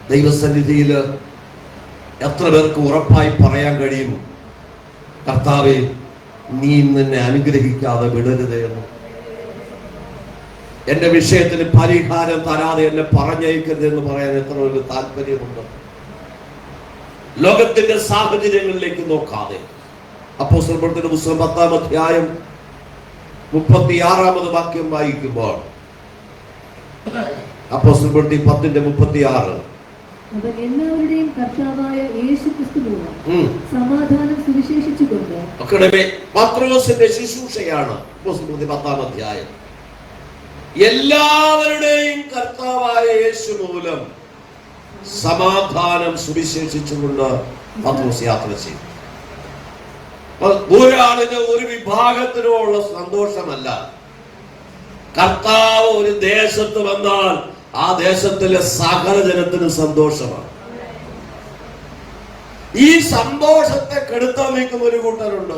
ദൈവസന്നിധിയിൽ എത്ര പേർക്ക് ഉറപ്പായി പറയാൻ കഴിയും, കർത്താവേ നീ നിന്നെ അനുഗ്രഹിക്കാതെ വിടരുതേ എന്ന്? എന്റെ വിഷയത്തിന് പരിഹാരം തരാതെ എന്നെ പറഞ്ഞയക്കരുത് എന്ന് പറയാൻ എത്ര ഒരു താല്പര്യമുണ്ട്? ലോകത്തിന്റെ സാഹചര്യങ്ങളിലേക്ക് നോക്കാതെ. അപ്പോസ്തലരുടെ പ്രവൃത്തിയുടെ പുസ്തകം 10-ാം അധ്യായം 36-ാമത് വാക്യം വായിക്കുമ്പോൾ, അപ്പോസ്തലരുടെ പ്രവൃത്തി 10:36, അവൻ എല്ലാവരുടെയും കർത്താവായ യേശുക്രിസ്തു മൂലം സമാധാനം സുവിശേഷിച്ചുകൊണ്ട്. പത്രോസിന്റെ ശുശ്രൂഷയാണ് അപ്പോസ്തലരുടെ 10-ാം അധ്യായം. എല്ലാവരുടെയും കർത്താവായ യേശു മൂലം സമാധാനം സുവിശേഷിച്ചുകൊണ്ട് പത്രോസ് യാത്ര ചെയ്തു. ഒരാളിന് ഒരു വിഭാഗത്തിനോ ഉള്ള സന്തോഷമല്ല. കർത്താവ് ഒരു ദേശത്ത് വന്നാൽ ആ ദേശത്തിലെ സകല ജനത്തിന് സന്തോഷമാണ്. ഈ സന്തോഷത്തെ കെടുത്താൻ നിൽക്കുന്ന ഒരു കൂട്ടരുണ്ട്.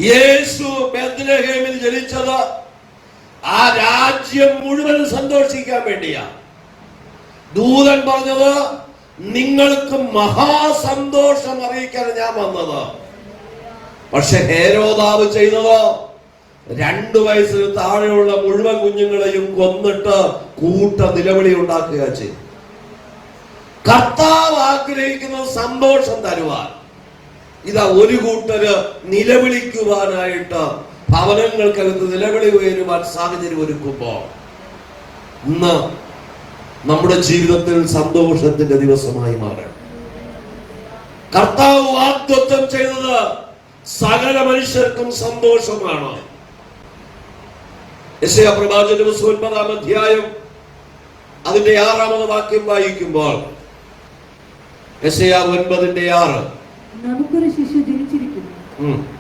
യേശു ബെത്ലഹേമിൽ ജനിച്ചത് ആ രാജ്യം മുഴുവൻ സന്തോഷിക്കാൻ വേണ്ടിയാ. ദൂതൻ പറഞ്ഞത് നിങ്ങൾക്ക് മഹാസന്തോഷം അറിയിക്കാൻ ഞാൻ വന്നത്. പക്ഷെ ഹേരോദാവ് ചെയ്തത് 2 വയസ്സിന് താഴെയുള്ള മുഴുവൻ കുഞ്ഞുങ്ങളെയും കൊന്നിട്ട് കൂട്ട നിലവിളി ഉണ്ടാക്കുക ചെയ്തു. കർത്താവ് ആഗ്രഹിക്കുന്ന സന്തോഷം തരുവാൻ ഇതാ ഒരു കൂട്ടര് നിലവിളിക്കുവാനായിട്ട് ഭവനങ്ങൾക്കകത്ത് നിലവിളി ഉയരുവാൻ സാഹചര്യം ഒരുക്കുമ്പോൾ ഇന്ന് നമ്മുടെ ജീവിതത്തിൽ സന്തോഷത്തിന്റെ ദിവസമായി മാറണം. കർത്താവ് വാഗ്ദത്തം ചെയ്തത് സകല മനുഷ്യർക്കും സന്തോഷമാണ്. യെശയ്യാ പ്രവാചകന്റെ പുസ്തകം 9-ാം അധ്യായം അതിന്റെ 6-ാമത് വാക്യം വായിക്കുമ്പോൾ, യെശയ്യാ 9:6, നമുക്കൊരു ശിശു ജനിച്ചിരിക്കുന്നു,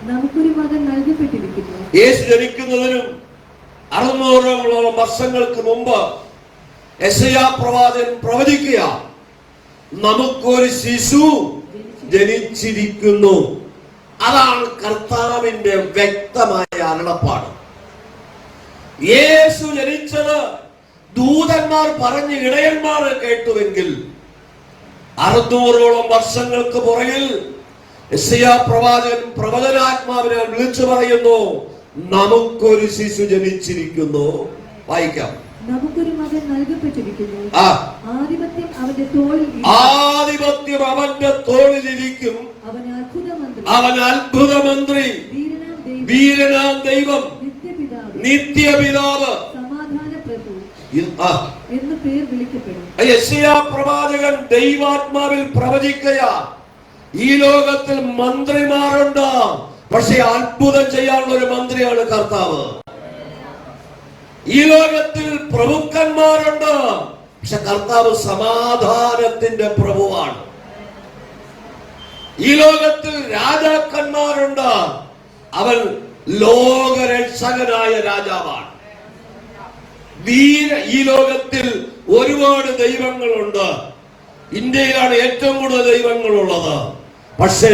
നമുക്കൊരു മകൻ നൽകപ്പെട്ടിരിക്കുന്നു. യേശു ജനിക്കുന്നതിനും 600ഓളം വർഷങ്ങൾക്ക് മുമ്പ് യെശയ്യാ പ്രവാചകൻ പ്രവചിക്കുക, നമുക്കൊരു ശിശു ജനിച്ചിരിക്കുന്നു. അതാണ് കർത്താവിന്റെ വ്യക്തമായ അരുളപ്പാട്. യേശു ജനിച്ചത് ദൂതന്മാർ പറഞ്ഞ് ഇടയന്മാർ കേട്ടുവെങ്കിൽ 600ഓളം വർഷങ്ങൾക്ക് പുറകിൽ യെശയ്യാ പ്രവാചകൻ പ്രവചനാത്മാവിനെ വിളിച്ചു പറയുന്നു, നമുക്കൊരു ശിശു ജനിച്ചിരിക്കുന്നു. വായിക്കാം. നമുക്കൊരു മകൻ നൽകപ്പെട്ടിരിക്കുന്നു, ആധിപത്യം അവന്റെ തോളിലിരിക്കും, അവൻ അത്ഭുതമന്ത്രി, വീരനാം ദൈവം, നിത്യപിതാവ്, സമാധാനപ്രഭു എന്ന് പേർ വിളിക്കപ്പെടും. യെശയ്യാ പ്രവാചകൻ ദൈവാത്മാവിൽ പ്രവചിക്കുക, ഈ ലോകത്തിൽ മന്ത്രിമാരുണ്ട്, പക്ഷെ അത്ഭുതം ചെയ്യാനുള്ള ഒരു മന്ത്രിയാണ് കർത്താവ്. ഈ ലോകത്തിൽ പ്രഭുക്കന്മാരുണ്ട്, പക്ഷെ കർത്താവ് സമാധാനത്തിന്റെ പ്രഭുവാണ്. ഈ ലോകത്തിൽ രാജാക്കന്മാരുണ്ട്, അവൻ ലോകരക്ഷകനായ രാജാവാണ്. ഈ ലോകത്തിൽ ഒരുപാട് ദൈവങ്ങളുണ്ട്. ഇന്ത്യയിലാണ് ഏറ്റവും കൂടുതൽ ദൈവങ്ങളുള്ളത്. പക്ഷേ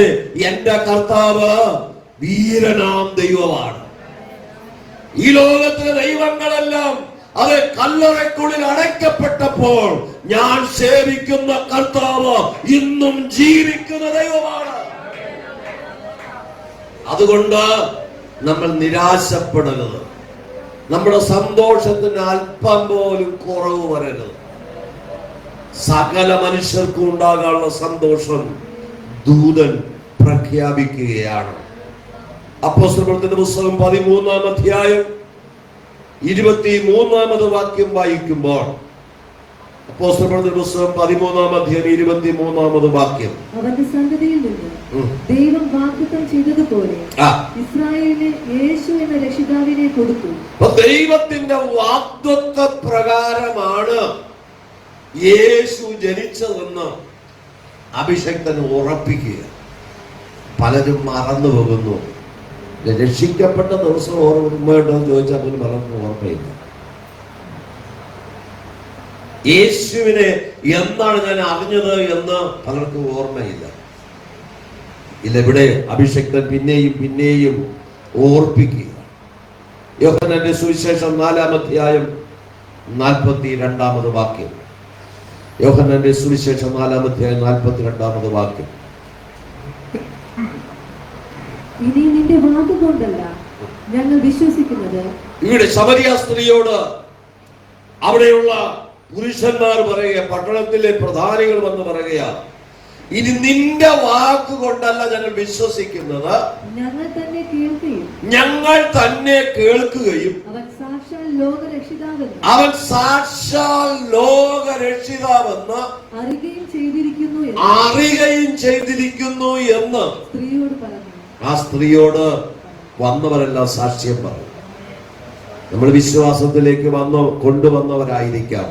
എന്റെ കർത്താവ് വീരനാം ദൈവമാണ്. ഈ ലോകത്തിലെ ദൈവങ്ങളെല്ലാം അത് കല്ലറയ്ക്കുള്ളിൽ അടയ്ക്കപ്പെട്ടപ്പോൾ ഞാൻ സേവിക്കുന്ന കർത്താവ് ഇന്നും ജീവിക്കുന്ന ദൈവമാണ്. അതുകൊണ്ട് നമ്മൾ നിരാശപ്പെടരുത്. നമ്മുടെ സന്തോഷത്തിന് അല്പം പോലും കുറവ് വരരുത്. സകല മനുഷ്യർക്കും ഉണ്ടാകാനുള്ള സന്തോഷം ദൂതൻ പ്രഖ്യാപിക്കുകയാണ്. അപ്പോസ്തലപ്രവൃത്തിയുടെ പുസ്തകം 13-ാം അധ്യായം 23-ാമത് വാക്യം വായിക്കുമ്പോൾ, അപ്പോസ്തലപ്രവൃത്തിയുടെ പുസ്തകം 13-ാം അധ്യായം 23-ാമത് വാക്യം, അവന്റെ സന്തതിയിൽ നിന്ന് ദൈവം വാഗ്ദത്തം ചെയ്തതുപോലെ ഇസ്രായേലിന് യേശു എന്ന രക്ഷിതാവിനെ കൊടുത്തു. ദൈവത്തിന്റെ വാഗ്ദത്ത പ്രകാരമാണ് യേശു ജനിച്ചതെന്ന് അഭിഷക്തൻ ഉറപ്പിക്കുക. പലരും മറന്നു പോകുന്നു. രക്ഷിക്കപ്പെട്ട ദിവസം ഓർമ്മയുണ്ടോ എന്ന് ചോദിച്ചാൽ പോലും പലർക്കും ഓർമ്മയില്ല. യേശുവിനെ എന്താണ് ഞാൻ അറിഞ്ഞത് എന്ന് പലർക്കും ഓർമ്മയില്ല. ഇവിടെ അഭിഷക്തൻ പിന്നെയും പിന്നെയും ഓർപ്പിക്കുക. യോഹന്നാന്റെ സുവിശേഷം 4-ാം അധ്യായം 42-ാമത് വാക്യം. യോഹന്നാന്റെ സുവിശേഷം 4-ാം അധ്യായം 42-ാമത് വാക്യം. ഇനി നിന്റെ വാക്കുകൊണ്ടല്ല ഞങ്ങൾ വിശ്വസിക്കുന്നത്. ഇവിടെ ശമരിയ സ്ത്രീയോട് അവിടെയുള്ള പുരുഷന്മാർ പറയുക, പട്ടണത്തിലെ പ്രധാനികൾ വന്ന് പറയുക, ഇനി നിന്റെ വാക്കുകൊണ്ടല്ല ഞങ്ങൾ വിശ്വസിക്കുന്നത്, ഞങ്ങൾ തന്നെ കേൾക്കുകയും അവൻ സാക്ഷാൽ ലോകരക്ഷിതാവെന്ന് അറിയുകയും ചെയ്തിരിക്കുന്നു എന്ന് സ്ത്രീയോട് പറഞ്ഞു. ആ സ്ത്രീയോട് വന്നവരെല്ലാം സാക്ഷ്യം പറഞ്ഞു. നമ്മൾ വിശ്വാസത്തിലേക്ക് കൊണ്ടുവന്നവരായിരിക്കാം,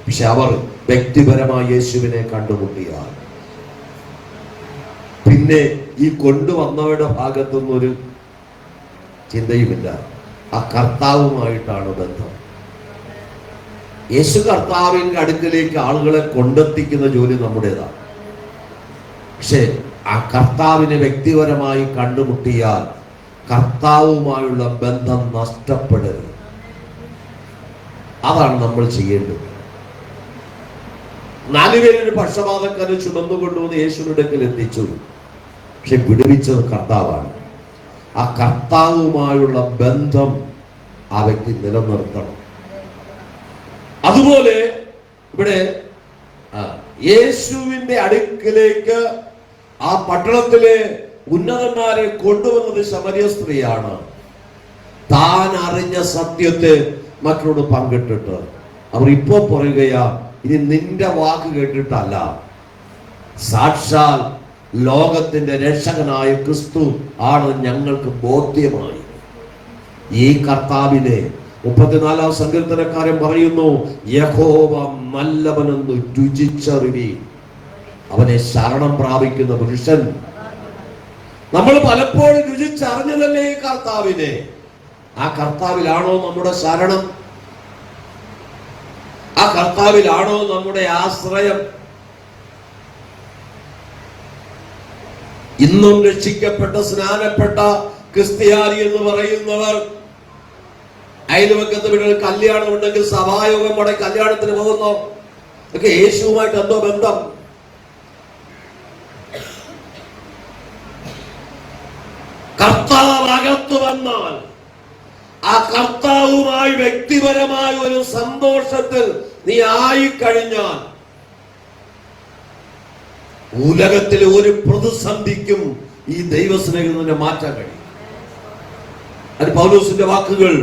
പക്ഷെ അവർ വ്യക്തിപരമായി യേശുവിനെ കണ്ടുമുട്ടിയാൽ പിന്നെ ഈ കൊണ്ടുവന്നവരുടെ ഭാഗത്തുനിന്ന് ഒരു ചിന്തയുമില്ല. ആ കർത്താവുമായിട്ടാണ് ബന്ധം. യേശു കർത്താവിന്റെ അടുക്കലേക്ക് ആളുകളെ കൊണ്ടെത്തിക്കുന്ന ജോലി നമ്മുടേതാണ്. പക്ഷെ ആ കർത്താവിനെ വ്യക്തിപരമായി കണ്ടുമുട്ടിയാൽ കർത്താവുമായുള്ള ബന്ധം നഷ്ടപ്പെടരുത്. അതാണ് നമ്മൾ ചെയ്യേണ്ടത്. 4 പേരൊരു പക്ഷപാതക്കാരെ ചുമന്നുകൊണ്ടുവന്ന് യേശുവിന്റെ അടുക്കൽ എത്തിച്ചു. പക്ഷെ വിടുവിച്ചത് കർത്താവാണ്. ആ കർത്താവുമായുള്ള ബന്ധം ആ വ്യക്തി നിലനിർത്തണം. അതുപോലെ ഇവിടെ യേശുവിന്റെ അടുക്കലേക്ക് ആ പട്ടണത്തിലെ ഉന്നതന്മാരെ കൊണ്ടുവന്നത് ശമരിയ സ്ത്രീയാണ്. താൻ അറിഞ്ഞ സത്യത്തെ മറ്റുള്ളവരോട് പങ്കിട്ടിട്ട് അവർ ഇപ്പോ പറയുകയാ, ഇനി നിന്റെ വാക്ക് കേട്ടിട്ടല്ല, സാക്ഷാൽ ലോകത്തിന്റെ രക്ഷകനായ ക്രിസ്തു ആണ് ഞങ്ങൾക്ക് ബോധ്യമായി. ഈ കർത്താവിനെ 34 സങ്കീർത്തനക്കാരൻ പറയുന്നു, യഹോവ നല്ലവനെന്ന് രുചിച്ചറിവി. അവനെ ശരണം പ്രാപിക്കുന്ന പുരുഷൻ. നമ്മൾ പലപ്പോഴും രുചിച്ചറിഞ്ഞതല്ലേ ഈ കർത്താവിനെ? ആ കർത്താവിലാണോ നമ്മുടെ ശരണം? ആ കർത്താവിലാണോ നമ്മുടെ ആശ്രയം? ഇന്നും രക്ഷിക്കപ്പെട്ട സ്നാനപ്പെട്ട ക്രിസ്ത്യാനി എന്ന് പറയുന്നവർ അയൽവക്കത്ത് വീടുകൾ കല്യാണം ഉണ്ടെങ്കിൽ സഭായോഗം മുടങ്ങി കല്യാണത്തിന് പോകുന്നു. ഒക്കെ യേശുവുമായിട്ട് എന്തോ ബന്ധം? കർത്താവ് അകത്തു വന്നാൽ ആ കർത്താവുമായി വ്യക്തിപരമായ ഒരു സന്തോഷത്തിൽ നീ ആയിക്കഴിഞ്ഞാൽ ഉലകത്തിലെ ഒരു പ്രതിസന്ധിക്കും ഈ ദൈവസ്നേഹത്തിനെ മാറ്റാൻ കഴിയും. അത് പൗലോസിന്റെ വാക്കുകൾ.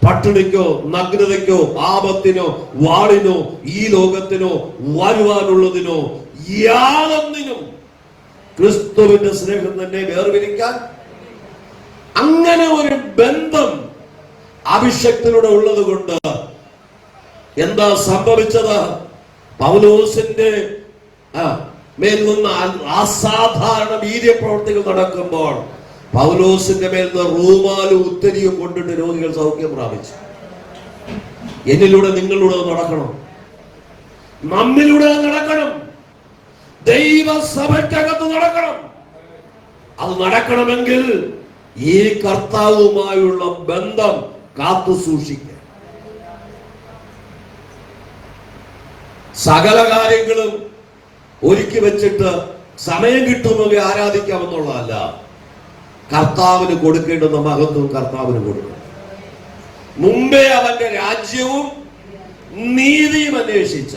പട്ടിണിക്കോ നഗ്നതയ്ക്കോ ആപത്തിനോ വാളിനോ ഈ ലോകത്തിനോ വരുവാനുള്ളതിനോ യാതൊന്നിനും ക്രിസ്തുവിന്റെ സ്നേഹം തന്നെ വേർപിരിക്കാൻ. അങ്ങനെ ഒരു ബന്ധം അഭിഷേകത്തിലൂടെ ഉള്ളത് കൊണ്ട് എന്താ സംഭവിച്ചത്? പൗലോസിന്റെ മേൽ നിന്ന് അസാധാരണ വീര്യപ്രവർത്തികൾ നടക്കുമ്പോൾ പൗലോസിന്റെ മേൽ നിന്ന് റൂമാലും ഉത്തരിയും കൊണ്ടിട്ട് രോഗികൾ സൗഖ്യം പ്രാപിച്ചു. എന്നിലൂടെ നിങ്ങളിലൂടെ നടക്കണം, നമ്മിലൂടെ നടക്കണം, ദൈവസഭയ്ക്കകത്ത് നടക്കണം. അത് നടക്കണമെങ്കിൽ ഈ കർത്താവുമായുള്ള ബന്ധം കാത്തു സൂക്ഷിക്കുക. സകല കാര്യങ്ങളും ഒരുക്കി വെച്ചിട്ട് സമയം കിട്ടുമെങ്കിൽ ആരാധിക്കാമെന്നുള്ളതല്ല. കർത്താവിന് കൊടുക്കേണ്ടുന്ന മഹത്വം കർത്താവിന് കൊടുക്കണം. മുമ്പേ അവന്റെ രാജ്യവും നീതിയും അന്വേഷിച്ച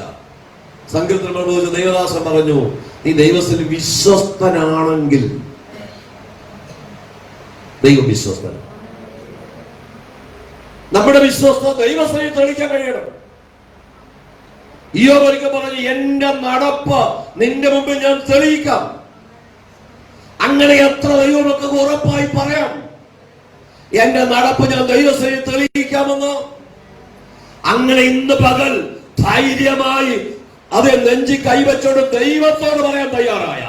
സങ്കീർത്തനം പ്രബോധിച്ച ദൈവദാസൻ പറഞ്ഞു, നീ ദൈവത്തിൽ വിശ്വസ്തനാണെങ്കിൽ ദൈവം വിശ്വസ്തനാണ്. നമ്മുടെ വിശ്വസ്തത ദൈവസ്ഥയിൽ തെളിയിക്കാൻ കഴിയണം. ഇയ്യോബ് ഒരിക്കൽ പറഞ്ഞു, എന്റെ നടപ്പ് നിന്റെ മുമ്പിൽ ഞാൻ തെളിയിക്കാം. അങ്ങനെ എത്ര ദൈവമൊക്കെ ഉറപ്പായി പറയാം, എന്റെ നടപ്പ് ഞാൻ ദൈവസ്ഥയിൽ തെളിയിക്കാമെന്ന്. അങ്ങനെ ഇന്ന് പകൽ ധൈര്യമായി അത് നെഞ്ചി കൈവച്ചോട് ദൈവത്തോട് പറയാൻ തയ്യാറായ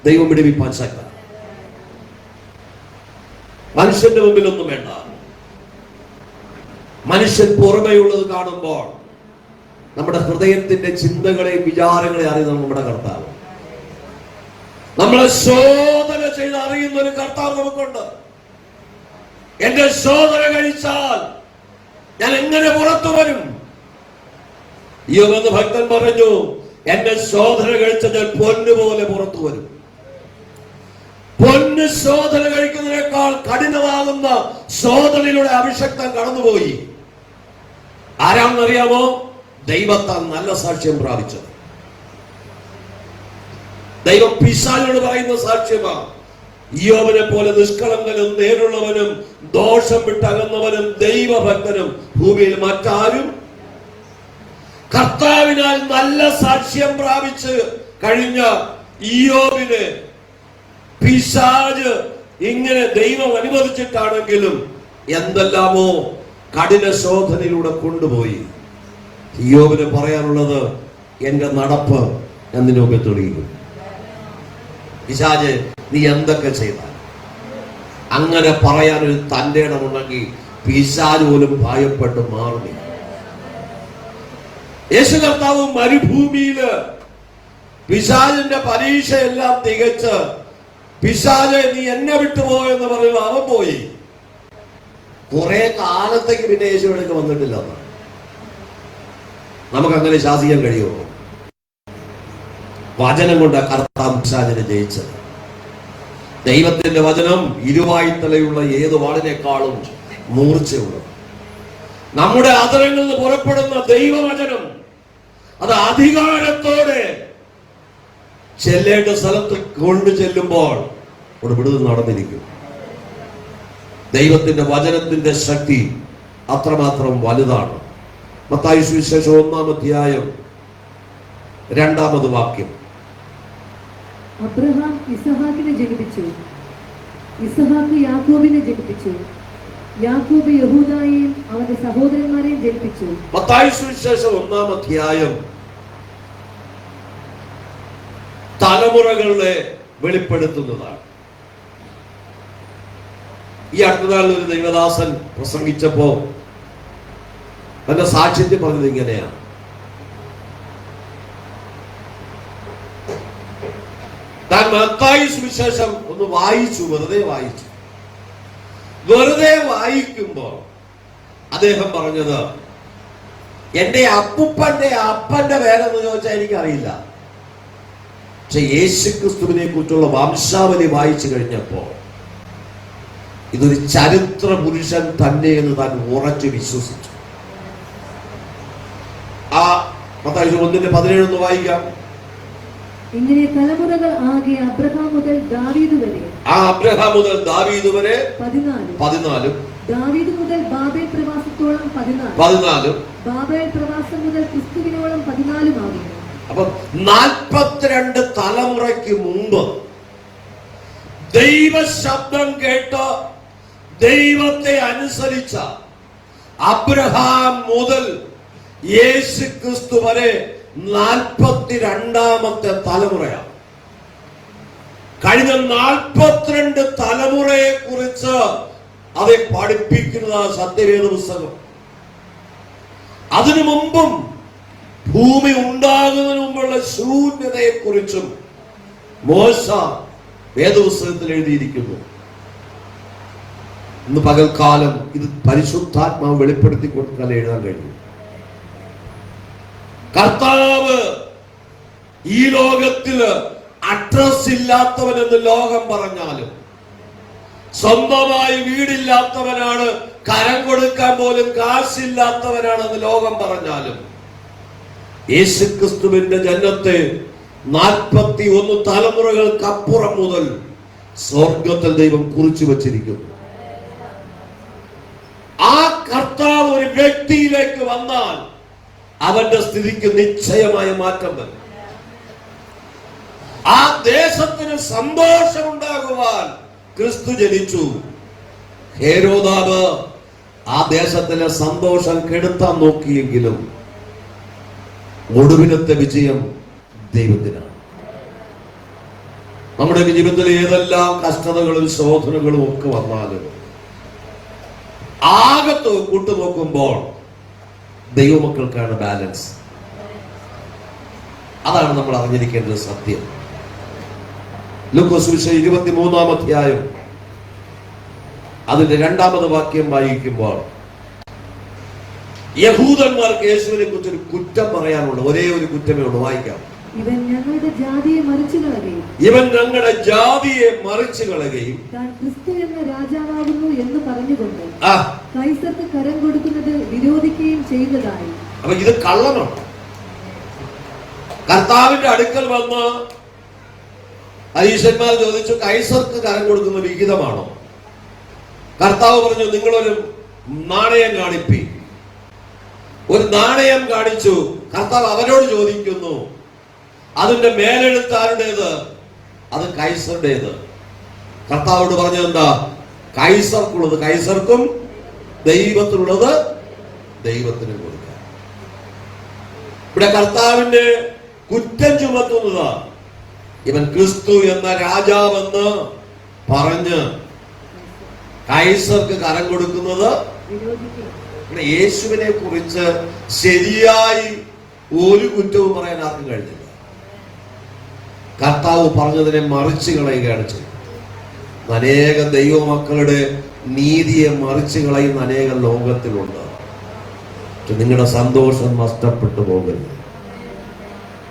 ദൈവം വിടുവിപ്പാൻ ശക്തൻ. മനുഷ്യന്റെ മുമ്പിലൊന്നും വേണ്ട. മനുഷ്യൻ പുറമെയുള്ളത് കാണുമ്പോൾ നമ്മുടെ ഹൃദയത്തിന്റെ ചിന്തകളെയും വിചാരങ്ങളെയും അറിയുന്ന നമ്മുടെ കർത്താവ്. നമ്മളെ ശോധന ചെയ്ത് അറിയുന്ന ഒരു കർത്താവ് നമുക്കുണ്ട്. എന്റെ ശോധന കഴിച്ചാൽ ഞാൻ എങ്ങനെ പുറത്തു വരും? യോബ് ഭക്തൻ പറഞ്ഞു, എന്റെ ശോധന കഴിച്ച ഞാൻ പൊന്നുപോലെ പുറത്തു വരും. പൊന്ന് ശോധന കഴിക്കുന്നതിനേക്കാൾ കഠിനമാകുന്ന ശോധനയിലൂടെ അഭിഷക്തൻ കടന്നുപോയി. ആരാണെന്നറിയാമോ? ദൈവത്താൽ നല്ല സാക്ഷ്യം പ്രാപിച്ചത്. ദൈവം പിശാചിനോട് പറയുന്ന സാക്ഷ്യമാണ്, യോബിനെ പോലെ നിഷ്കളങ്കനും നേരുള്ളവനും ദോഷം വിട്ടകന്നവനും ദൈവഭക്തനും ഭൂമിയിൽ മറ്റാരും. കർത്താവിനാൽ നല്ല സാക്ഷ്യം പ്രാപിച്ച് കഴിഞ്ഞ യോബിനെ പിശാച് ഇങ്ങനെ ദൈവം അനുവദിച്ചിട്ടാണെങ്കിലും എന്തെല്ലാമോ കഠിന ശോധനയിലൂടെ കൊണ്ടുപോയി. യോബിന് പറയാനുള്ളത്, എന്റെ നടപ്പ് ഞാൻ നിന്റെ മുമ്പിൽ തെളിയിക്കും. പിശാച് നീ എന്തൊക്കെ ചെയ്താൽ അങ്ങനെ പറയാനൊരു തന്റെ ഇടമുണ്ടെങ്കിൽ പിശാച് പോലും ഭയപ്പെട്ട് മാറുന്നില്ല. യേശു കർത്താവ് മരുഭൂമിയില് പിശാചിന്റെ പരീക്ഷയെല്ലാം തികച്ച്, പിശാചെ നീ എന്നെ വിട്ടുപോയെന്ന് പറയുമ്പോൾ അവൻ പോയി. കുറെ കാലത്തേക്ക് പിന്നെ യേശുവിനൊക്കെ വന്നിട്ടില്ല. നമുക്കങ്ങനെ ശാസിക്കാൻ കഴിയുമോ? വചനം കൊണ്ട് കർത്താവ് പിശാചിനെ ജയിച്ചത്. ദൈവത്തിന്റെ വചനം ഇരുവായ്ത്തലയുള്ള ഏത് വാളിനേക്കാളും മൂർച്ചയുള്ളത്. നമ്മുടെ അധരങ്ങളിൽ നിന്ന് പുറപ്പെടുന്ന ദൈവവചനം അത് അധികാരത്തോടെ ചെല്ലേണ്ട സ്ഥലത്ത് കൊണ്ടു ചെല്ലുമ്പോൾ ഒരു വിടുതൽ നടന്നിരിക്കും. ദൈവത്തിന്റെ വചനത്തിന്റെ ശക്തി അത്രമാത്രം വലുതാണ്. മത്തായി സുവിശേഷം 1-ാം അധ്യായം 2-ാമത് വാക്യം. അബ്രഹാം ഇസഹാക്കിനെ ജനിപ്പിച്ചു, ഇസഹാക്ക് യാക്കോബിനെ ജനിപ്പിച്ചു, യാക്കോബ് യഹൂദായെയും അവന്റെ സഹോദരന്മാരെയും ജനിപ്പിച്ചു. മത്തായി സുവിശേഷം 1-ാം അധ്യായം തലമുറകളെ വെളിപ്പെടുത്തുന്നതാണ്. ഈ അടുത്തനാളിൽ ഒരു ദൈവദാസൻ പ്രസംഗിച്ചപ്പോ തന്റെ സാക്ഷ്യത്തിൽ പറഞ്ഞത് ഇങ്ങനെയാണ്: താൻ മത്തായി സുവിശേഷം ഒന്ന് വായിച്ചു, വെറുതെ വായിക്കുമ്പോൾ അദ്ദേഹം പറഞ്ഞത്, എന്റെ അപ്പൂപ്പന്റെ അപ്പന്റെ പേരെന്ന് ചോദിച്ചാൽ എനിക്കറിയില്ല, പക്ഷെ യേശുക്രിസ്തുവിനെ കുറിച്ചുള്ള വംശാവലി വായിച്ചു കഴിഞ്ഞപ്പോ ഇതൊരു ചരിത്ര പുരുഷൻ തന്നെ എന്ന് താൻ ഉറച്ചു വിശ്വസിച്ചു. ആ മത്തായി 1:17 ഒന്ന് വായിക്കാം. ഇങ്ങനെ തലമുറകൾ ആകെ അബ്രഹാം മുതൽ ദാവീദ് വരെ, ആ അബ്രഹാം മുതൽ ദാവീദ് വരെ 14, ദാവീദ് മുതൽ ബാബേൽ പ്രവാസത്തോളം 14, ബാബേൽ പ്രവാസം മുതൽ ക്രിസ്തുവിനോളം 14 ആകുന്നു. അപ്പൊ 42 തലമുറയ്ക്ക് മുമ്പ് ദൈവ ശബ്ദം കേട്ട് ദൈവത്തെ അനുസരിച്ച അബ്രഹാം മുതൽ യേശു ക്രിസ്തു വരെ 42ാമത്തെ തലമുറയാണ്. കഴിഞ്ഞ 42 തലമുറയെ കുറിച്ച് അവയെ പഠിപ്പിക്കുന്ന സത്യവേദ പുസ്തകം. അതിനു മുമ്പും ഭൂമി ഉണ്ടാകുന്നതിന് മുമ്പുള്ള ശൂന്യതയെ കുറിച്ചും മോശ വേദപുസ്തകത്തിൽ എഴുതിയിരിക്കുന്നു. ഇന്ന് പകൽക്കാലം ഇത് പരിശുദ്ധാത്മാവ് വെളിപ്പെടുത്തി കൊടുക്കാൻ എഴുതാൻ കഴിയും. കർത്താവ് ഈ ലോകത്തില് അഡ്രസ് ഇല്ലാത്തവനെന്ന് ലോകം പറഞ്ഞാലും, സ്വന്തമായി വീടില്ലാത്തവനാണ്, കരം കൊടുക്കാൻ പോലും കാശില്ലാത്തവനാണെന്ന് ലോകം പറഞ്ഞാലും, യേശുക്രിസ്തുവിന്റെ ജനനത്തെ 41 തലമുറകൾക്കപ്പുറം മുതൽ സ്വർഗത്തിൽ ദൈവം കുറിച്ചു വച്ചിരിക്കുന്നു. ആ കർത്താവ് ഒരു വ്യക്തിയിലേക്ക് വന്നാൽ അവന്റെ സ്ഥിതിക്ക് നിശ്ചയമായ മാറ്റം വരും. ആ ദേശത്തിന് സന്തോഷമുണ്ടാകുവാൻ ക്രിസ്തു ജനിച്ചു. ഹേരോദാവ് ആ ദേശത്തിലെ സന്തോഷം കെടുത്താൻ നോക്കിയെങ്കിലും ഒടുവിലത്തെ വിജയം ദൈവത്തിനാണ്. നമ്മുടെ ജീവിതത്തിൽ ഏതെല്ലാം കഷ്ടതകളും ശോധനകളും ഒക്കെ വന്നാലും ആകത്ത് കൂട്ടുനോക്കുമ്പോൾ ദൈവമക്കൾക്കാണ് ബാലൻസ്. അതാണ് നമ്മൾ അറിഞ്ഞിരിക്കേണ്ടത് സത്യം. ലൂക്കോസ് സുവിശേഷം 23-ാം അധ്യായം അതിന്റെ 2-ാമത് വാക്യം വായിക്കുമ്പോൾ യഹൂദന്മാർക്ക് യേശുവിനെ കുറിച്ച് ഒരു കുറ്റം പറയാനുള്ളൂ. ഒരേ ഒരു കുറ്റമേ ഉള്ളൂ. വായിക്കാം. ഇവൻ ഞങ്ങളുടെ ജാതിയെ മറിച്ചു കളയുകയും താൻ ക്രിസ്തു എന്ന രാജാവാകുന്നു എന്ന് പറഞ്ഞുകൊണ്ട് കൈസർക്ക് കരം കൊടുക്കുന്നത് വിരോധിക്കുകയും ചെയ്യുന്നതായി. അപ്പൊ ഇത് കള്ളനാണ്. കർത്താവിന്റെ അടുക്കൽ വന്ന് പരീശന്മാർ ചോദിച്ചു, കൈസർക്ക് കരം കൊടുക്കുന്ന വിഹിതമാണോ? കർത്താവ് പറഞ്ഞു, നിങ്ങളൊരു നാണയം കാണിപ്പി. ഒരു നാണയം കാണിച്ചു. കർത്താവ് അവരോട് ചോദിക്കുന്നു, അതിന്റെ മേലെഴുത്ത് ആരുടേത്? അത് കൈസറുടേത്. കർത്താവോട് പറഞ്ഞത് എന്താ? കൈസർക്കുള്ളത് കൈസർക്കും, ദൈവത്തിനുള്ളത് ദൈവത്തിനും കൊടുക്കുക. ഇവിടെ കർത്താവിന്റെ കുറ്റം ചുമത്തുന്നത് ഇവൻ ക്രിസ്തു എന്ന രാജാവെന്ന് പറഞ്ഞ് കൈസർക്ക് കരം കൊടുക്കുന്നത്. യേശുവിനെ കുറിച്ച് ശരിയായി ഒരു കുറ്റവും പറയാൻ ആർക്കും കഴിഞ്ഞില്ല. കർത്താവ് പറഞ്ഞതിനെ മറിച്ചു കളയുകയാണ് ചെയ്തത്. അനേക ദൈവമക്കളുടെ നീതിയെ മറിച്ചു കളയുന്ന അനേകം ലോകത്തിലുണ്ട്. പക്ഷെ നിങ്ങളുടെ സന്തോഷം നഷ്ടപ്പെട്ടു പോകരുത്.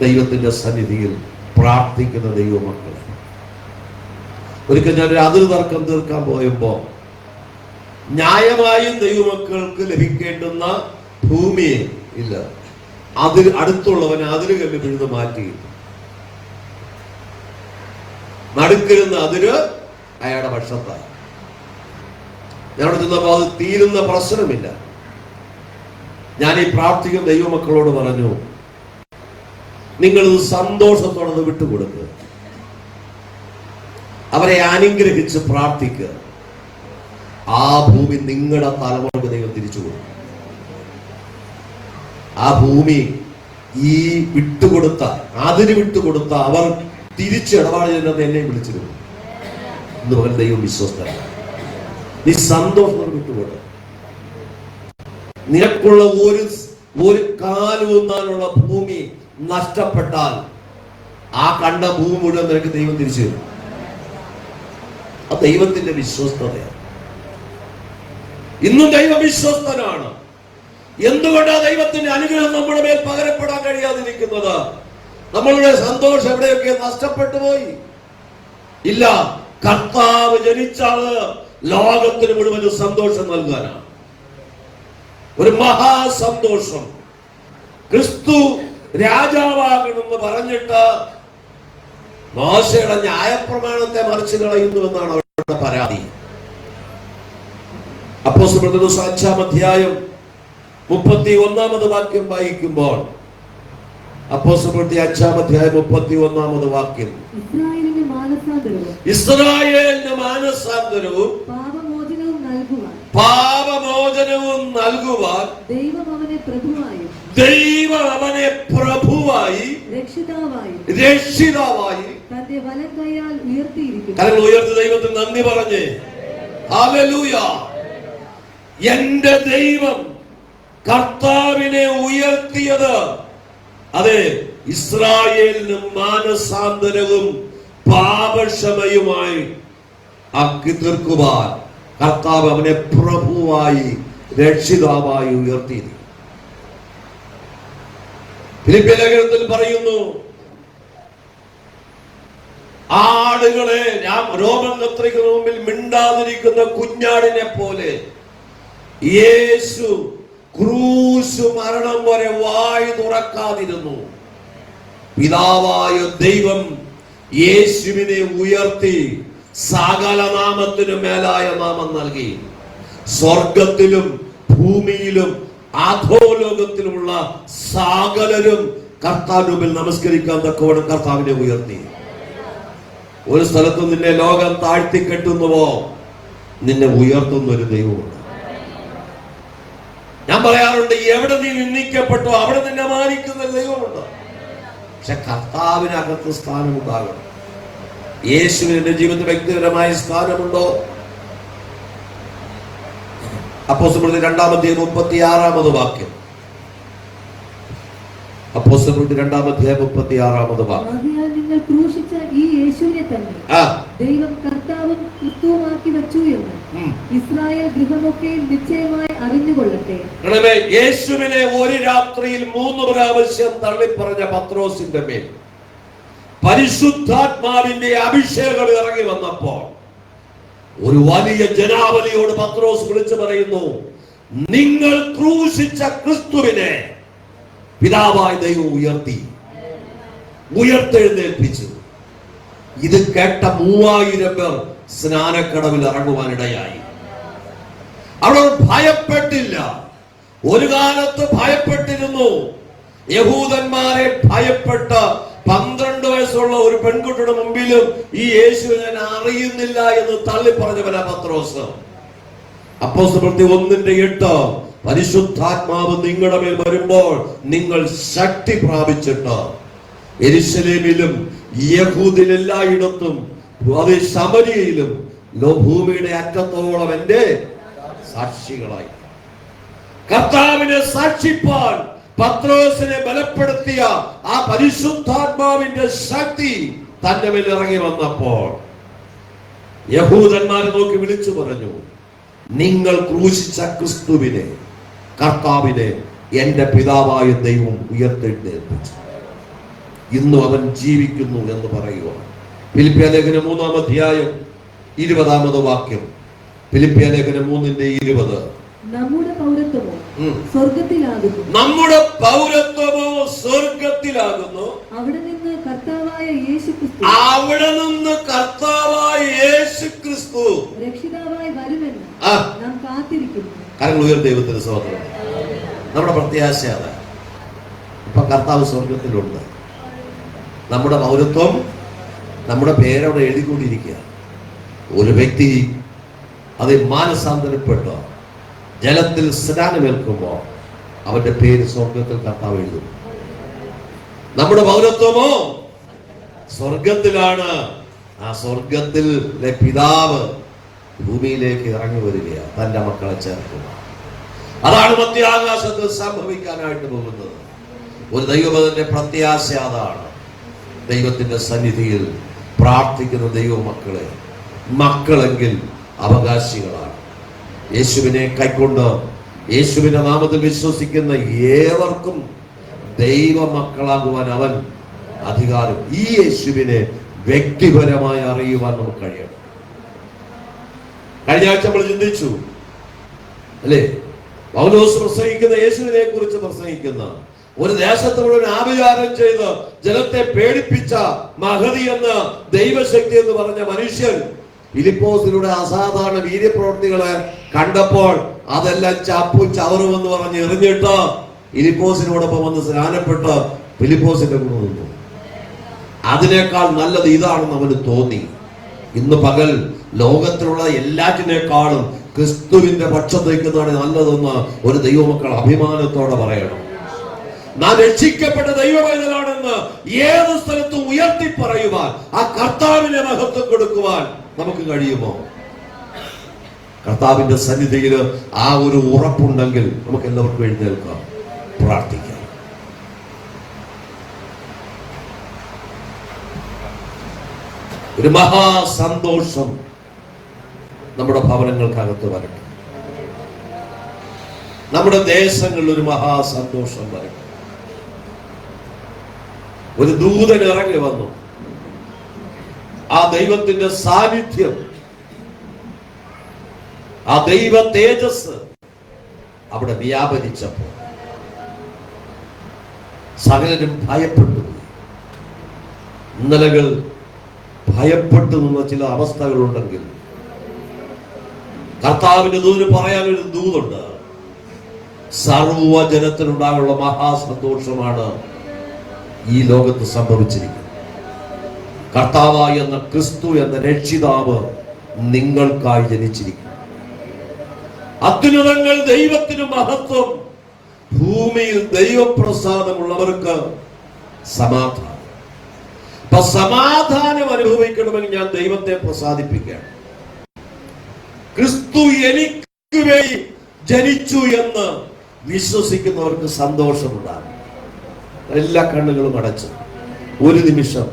ദൈവത്തിന്റെ സന്നിധിയിൽ പ്രാർത്ഥിക്കുന്ന ദൈവമക്കൾ. ഒരിക്കൽ ഞാനൊരു അതിർ തർക്കം തീർക്കാൻ പോയപ്പോ ന്യായമായും ദൈവമക്കൾക്ക് ലഭിക്കേണ്ടുന്ന ഭൂമിയെ ഇല്ല, അടുത്തുള്ളവനെ അതിര് കല്ല് പിഴുത് മാറ്റി നടുക്കിരുന്ന അതിര് അയാളുടെ പക്ഷത്തായി. ഞാനവിടെ ചെന്നപ്പോ അത് തീരുന്ന പ്രശ്നമില്ല. ഞാൻ ഈ പ്രാർത്ഥിക്കുന്ന ദൈവമക്കളോട് പറഞ്ഞു, നിങ്ങൾ സന്തോഷത്തോടെ വിട്ടുകൊടുക്കുക, അവരെ അനുഗ്രഹിച്ച് പ്രാർത്ഥിക്കുക. ആ ഭൂമി നിങ്ങളുടെ തലമുറക്ക് ദൈവം തിരിച്ചു കൊടുക്കും. ആ ഭൂമി ഈ വിട്ടുകൊടുത്ത, അതിന് വിട്ടുകൊടുത്ത അവർ തിരിച്ച് ഇടപാട് ചെയ്യുന്നത് എന്നെ വിളിച്ചിരുന്നു. ഇന്ന് പകൽ ദൈവം വിശ്വസ്തനാണ്. നീ സന്തോഷം വിട്ടുകൊടു. നിനക്കുള്ള ഒരു കാലൂന്നാനുള്ള ഭൂമി നഷ്ടപ്പെട്ടാൽ ആ കണ്ട ഭൂമി മുഴുവൻ നിനക്ക് ദൈവം തിരിച്ചു തരും. ആ ദൈവത്തിന്റെ വിശ്വസ്തതയാണ്. ഇന്നും ദൈവം വിശ്വസ്തനാണ്. എന്തുകൊണ്ടാണ് ദൈവത്തിന്റെ അനുഗ്രഹം നമ്മുടെ മേൽ പകരപ്പെടാൻ കഴിയാതിരിക്കുന്നത്? നമ്മളുടെ സന്തോഷം എവിടെയൊക്കെ നഷ്ടപ്പെട്ടു പോയി. ഇല്ല, കർത്താവ് ജനിച്ചാല് ലോകത്തിന് മുഴുവൻ സന്തോഷം നൽകാനാണ്. ഒരു മഹാസന്തോഷം. ക്രിസ്തു രാജാവാകണമെന്ന് പറഞ്ഞിട്ട് മോശയുടെ ന്യായപ്രമാണത്തെ മറിച്ചു കളയുന്നുവെന്നാണ് അവരുടെ പരാതി. അപ്പോസ്തലരുടെ 5-ാം അധ്യായം 31-ാമത് വാക്യം വായിക്കുമ്പോൾ, അപ്പോസ്തലരുടെ 5-ാം അധ്യായം 31-ാമത് വാക്യം, ഇസ്രായേലിന് മാനസാന്തരവും പാപമോചനവും നൽകുവാൻ ദൈവം അവനെ പ്രഭുവായി രക്ഷിതാവായി തന്റെ വലം കൈയാൽ ഉയർത്തിയിരിക്കുന്നു. കരങ്ങൾ ഉയർത്തി ദൈവത്തിന് നന്ദി പറഞ്ഞേ. ഹല്ലേലൂയ. എന്റെ ദൈവം കർത്താവിനെ ഉയർത്തിയത് അതെ ഇസ്രായേലിന് മാനസാന്തരവും പാപക്ഷമയുമായി ആക്കി തീർക്കുവാൻ കർത്താവ് അവനെ പ്രഭുവായി രക്ഷിതാവായി ഉയർത്തിയിരിക്കുന്നു. ഫിലിപ്പിയ ലേഖനത്തിൽ പറയുന്നു, ആടുകളെ രോമകത്രിക്ക് മുമ്പിൽ മിണ്ടാതിരിക്കുന്ന കുഞ്ഞാടിനെ പോലെ യേശു ക്രൂശ് മരണം വരെ വായ് തുറക്കാതിരുന്നു. പിതാവായ ദൈവം യേശുവിനെ ഉയർത്തി സകല നാമത്തിനു മേലായ നാമം നൽകി. സ്വർഗത്തിലും ഭൂമിയിലും അധോലോകത്തിലുമുള്ള സകലരും കർത്താവിന്റെ മുമ്പിൽ നമസ്കരിക്കാൻ തക്കവണ്ണം കർത്താവിനെ ഉയർത്തി. ഒരു സ്ഥലത്ത് നിന്നെ ലോകം താഴ്ത്തിക്കെട്ടുന്നുവോ, നിന്നെ ഉയർത്തുന്ന ഒരു ദൈവമുണ്ട്. ഞാൻ പറയാറുണ്ട്, എവിടെ നീ നിന്ദിക്കപ്പെട്ടോ അവിടെ നിന്നെ മാനിക്കുന്ന ദൈവമുണ്ട്. പക്ഷെ കർത്താവിനകത്ത് സ്ഥാനമുണ്ടാകണം. യേശുവിന് എന്റെ ജീവിതത്തിൽ വ്യക്തിപരമായ സ്ഥാനമുണ്ടോ? അപ്പോസ്തലരുടെ 2-ാം അധ്യായം 36-ാമത് വാക്യം. അപ്പോസ്തലരുടെ 2-ാം അധ്യായം 36-ാമത് വാക്യം. നിങ്ങൾ ക്രൂശിച്ച ഈ യേശുവിനെ തന്നെ ദൈവം കർത്താവും ക്രിസ്തുവുമാക്കി വെച്ചു എന്ന് ഇസ്രായേൽ ഗൃഹമൊക്കെ നിശ്ചയമായി അറിഞ്ഞുകൊള്ളട്ടെ. യേശുവിനെ ഒരു രാത്രിയിൽ 3 പ്രാവശ്യം തള്ളിപ്പറഞ്ഞ പത്രോസിന്റെ മേൽ പരിശുദ്ധാത്മാവിന്റെ അഭിഷേകം ഇറങ്ങി വന്നപ്പോൾ ഒരു വലിയ ജനാവലിയോട് പത്രോസ് വിളിച്ചു പറയുന്നു, നിങ്ങൾ ക്രൂശിച്ച ക്രിസ്തുവിനെ പിതാവായ ദൈവം ഉയർത്തെഴുന്നേൽപ്പിച്ചു. ഇത് കേട്ട 3000 പേർ സ്നാനക്കടവിൽ ഇറങ്ങുവാനിടയായി. അവർ ഭയപ്പെട്ടില്ല. ഒരു കാലത്ത് ഭയപ്പെട്ടിരുന്നു. യഹൂദന്മാരെ ഭയപ്പെട്ട 12 വയസ്സുള്ള ഒരു പെൺകുട്ടിയുടെ മുമ്പിലും ഈ യേശുവിനെ ഞാൻ അറിയുന്നില്ല എന്ന് തള്ളി പറഞ്ഞവനാ പത്രോസ്. അപ്പോസ്തലപ്രവൃത്തി 1:8 പരിശുദ്ധാത്മാവ് നിങ്ങളുടെ മേൽ വരുമ്പോൾ നിങ്ങൾ ശക്തി പ്രാപിച്ചിട്ട് യെരൂശലേമിലും യഹൂദിൽ എല്ലായിടത്തും അതേ ശമരിയയിലും ഭൂമിയുടെ അറ്റത്തോളം എന്റെ സാക്ഷികളായി. കർത്താവിനെ സാക്ഷിപ്പാൻ പത്രോസിനെ ബലപ്പെടുത്തിയ ആ പരിശുദ്ധാത്മാവിന്റെ ശക്തി തന്റെ മേൽ ഇറങ്ങി വന്നപ്പോൾ യഹൂദന്മാരെ നോക്കി വിളിച്ചു പറഞ്ഞു, നിങ്ങൾ ക്രൂശിച്ച ക്രിസ്തുവിനെ കർത്താവിനെ എന്റെ പിതാവായ ദൈവം ഉയർത്തെഴുന്നേൽപ്പിച്ചു. ഇന്നും അവൻ ജീവിക്കുന്നു എന്ന് പറയുക. ഫിലിപ്പിയ ലേഖനം 3-ാം അധ്യായം 20-ാമത് വാക്യം. ഫിലിപ്പിയ ലേഖനം 3:20. നമ്മുടെ പൗരത്വമോ സ്വർഗത്തിലാകുന്നു. നമ്മുടെ പൗരത്വമോ സ്വർഗത്തിലാകുന്നു. അവിടെ നിന്ന് കർത്താവായ യേശുക്രിസ്തു രക്ഷിതാവായി വരുമെന്ന് നാം കാത്തിരിക്കുന്നു. കരങ്ങൾ ഉയർത്തി ദൈവത്തിന്റെ സ്തോത്രം. നമ്മുടെ പ്രത്യാശ അതാണ്. ഇപ്പൊ കർത്താവ് സ്വർഗത്തിലുണ്ട്. നമ്മുടെ പൗരത്വം, നമ്മുടെ പേരവിടെ എഴുതിക്കൊണ്ടിരിക്കുക. ഒരു വ്യക്തി അത് മാനസാന്തരപ്പെട്ടോ ജലത്തിൽ സ്നാനമേൽക്കുമ്പോൾ അവന്റെ പേര് സ്വർഗത്തിൽ കർത്താവ് എഴുതും. നമ്മുടെ പൗരത്വമോ സ്വർഗത്തിലാണ്. ആ സ്വർഗത്തിലെ പിതാവ് ഭൂമിയിലേക്ക് ഇറങ്ങി വരികയാണ്, തന്റെ മക്കളെ ചേർക്കുക. അതാണ് മധ്യാകാശത്ത് സംഭവിക്കാനായിട്ട് പോകുന്നത്. ഒരു ദൈവത്തിന്റെ പ്രത്യാശ അതാണ്. ദൈവത്തിന്റെ സന്നിധിയിൽ പ്രാർത്ഥിക്കുന്ന ദൈവമക്കളെ, മക്കളെങ്കിൽ അവകാശികളാണ്. യേശുവിനെ കൈക്കൊണ്ട് യേശുവിന്റെ നാമത്തിൽ വിശ്വസിക്കുന്ന ഏവർക്കും ദൈവമക്കളാകുവാൻ അവൻ അധികാരം. ഈ യേശുവിനെ വ്യക്തിപരമായി അറിയുവാൻ നമുക്ക് കഴിയണം. കഴിഞ്ഞ ആഴ്ച നമ്മൾ ചിന്തിച്ചു അല്ലേ, പൗലോസ് പ്രസംഗിക്കുന്ന യേശുവിനെ കുറിച്ച് പ്രസംഗിക്കുന്ന, ഒരു ദേശത്ത് മുഴുവൻ ആഭിചാരം ചെയ്ത് ജനത്തെ പേടിപ്പിച്ച മഹതി എന്ന ദൈവശക്തി എന്ന് പറഞ്ഞ മനുഷ്യൻ ഫിലിപ്പോസിലൂടെ അസാധാരണ വീര്യപ്രവൃത്തികളെ കണ്ടപ്പോൾ അതെല്ലാം ചപ്പു ചവറും എന്ന് പറഞ്ഞ് എറിഞ്ഞിട്ട് ഫിലിപ്പോസിനോടൊപ്പം വന്ന് സ്നാനപ്പെട്ട് ഫിലിപ്പോസിന്റെ കൂടെ നിന്നു. അതിനേക്കാൾ നല്ലത് ഇതാണെന്ന് അവന് തോന്നി. ഇന്ന് പകൽ ലോകത്തിലുള്ള എല്ലാറ്റിനേക്കാളും ക്രിസ്തുവിന്റെ പക്ഷത്ത് നിൽക്കുന്നതാണ് നല്ലതെന്ന് ഒരു ദൈവമക്കൾ അഭിമാനത്തോടെ പറയണം. നാം രക്ഷിക്കപ്പെട്ട ദൈവവേദനാണെന്ന് ഏത് സ്ഥലത്തും ഉയർത്തി പറയുവാൻ, ആ കർത്താവിനെ മഹത്വം കൊടുക്കുവാൻ നമുക്ക് കഴിയുമോ? കർത്താവിന്റെ സന്നിധിയിൽ ആ ഒരു ഉറപ്പുണ്ടെങ്കിൽ നമുക്ക് എല്ലാവർക്കും എഴുന്നേൽക്കാം, പ്രാർത്ഥിക്കാം. ഒരു മഹാസന്തോഷം നമ്മുടെ ഭവനങ്ങൾക്കകത്ത് വരട്ടെ. നമ്മുടെ ദേശങ്ങളിൽ ഒരു മഹാസന്തോഷം വരട്ടെ. ഒരു ദൂതൻ ഇറങ്ങി വന്നു. ആ ദൈവത്തിന്റെ സാന്നിധ്യം, ആ ദൈവ തേജസ് അവിടെ വ്യാപരിച്ചപ്പോൾ സകലരും ഭയപ്പെട്ടു. ഇന്നലകൾ ഭയപ്പെട്ടു നിന്ന ചില അവസ്ഥകളുണ്ടെങ്കിൽ കർത്താവിന്റെ ദൂത് പറയാനൊരു ദൂതുണ്ട്. സർവജനത്തിനുണ്ടാകുള്ള മഹാസന്തോഷമാണ് ഈ ലോകത്ത് സംഭവിച്ചിരിക്കുന്നത്. കർത്താവായ എന്ന ക്രിസ്തു എന്ന രക്ഷിതാവ് നിങ്ങൾക്കായി ജനിച്ചിരിക്കുന്നു. അത്യുന്നതങ്ങൾ ദൈവത്തിന് മഹത്വം, ഭൂമിയിൽ ദൈവപ്രസാദമുള്ളവർക്ക് സമാധാനം. അപ്പൊ സമാധാനം അനുഭവിക്കണമെങ്കിൽ ഞാൻ ദൈവത്തെ പ്രസാദിപ്പിക്കുകയാണ്. ക്രിസ്തു എനിക്ക് വേണ്ടി ജനിച്ചു എന്ന് വിശ്വസിക്കുന്നവർക്ക് സന്തോഷമുണ്ടാകും. എല്ലാ കണ്ണുകളും അടച്ച് ഒരു നിമിഷം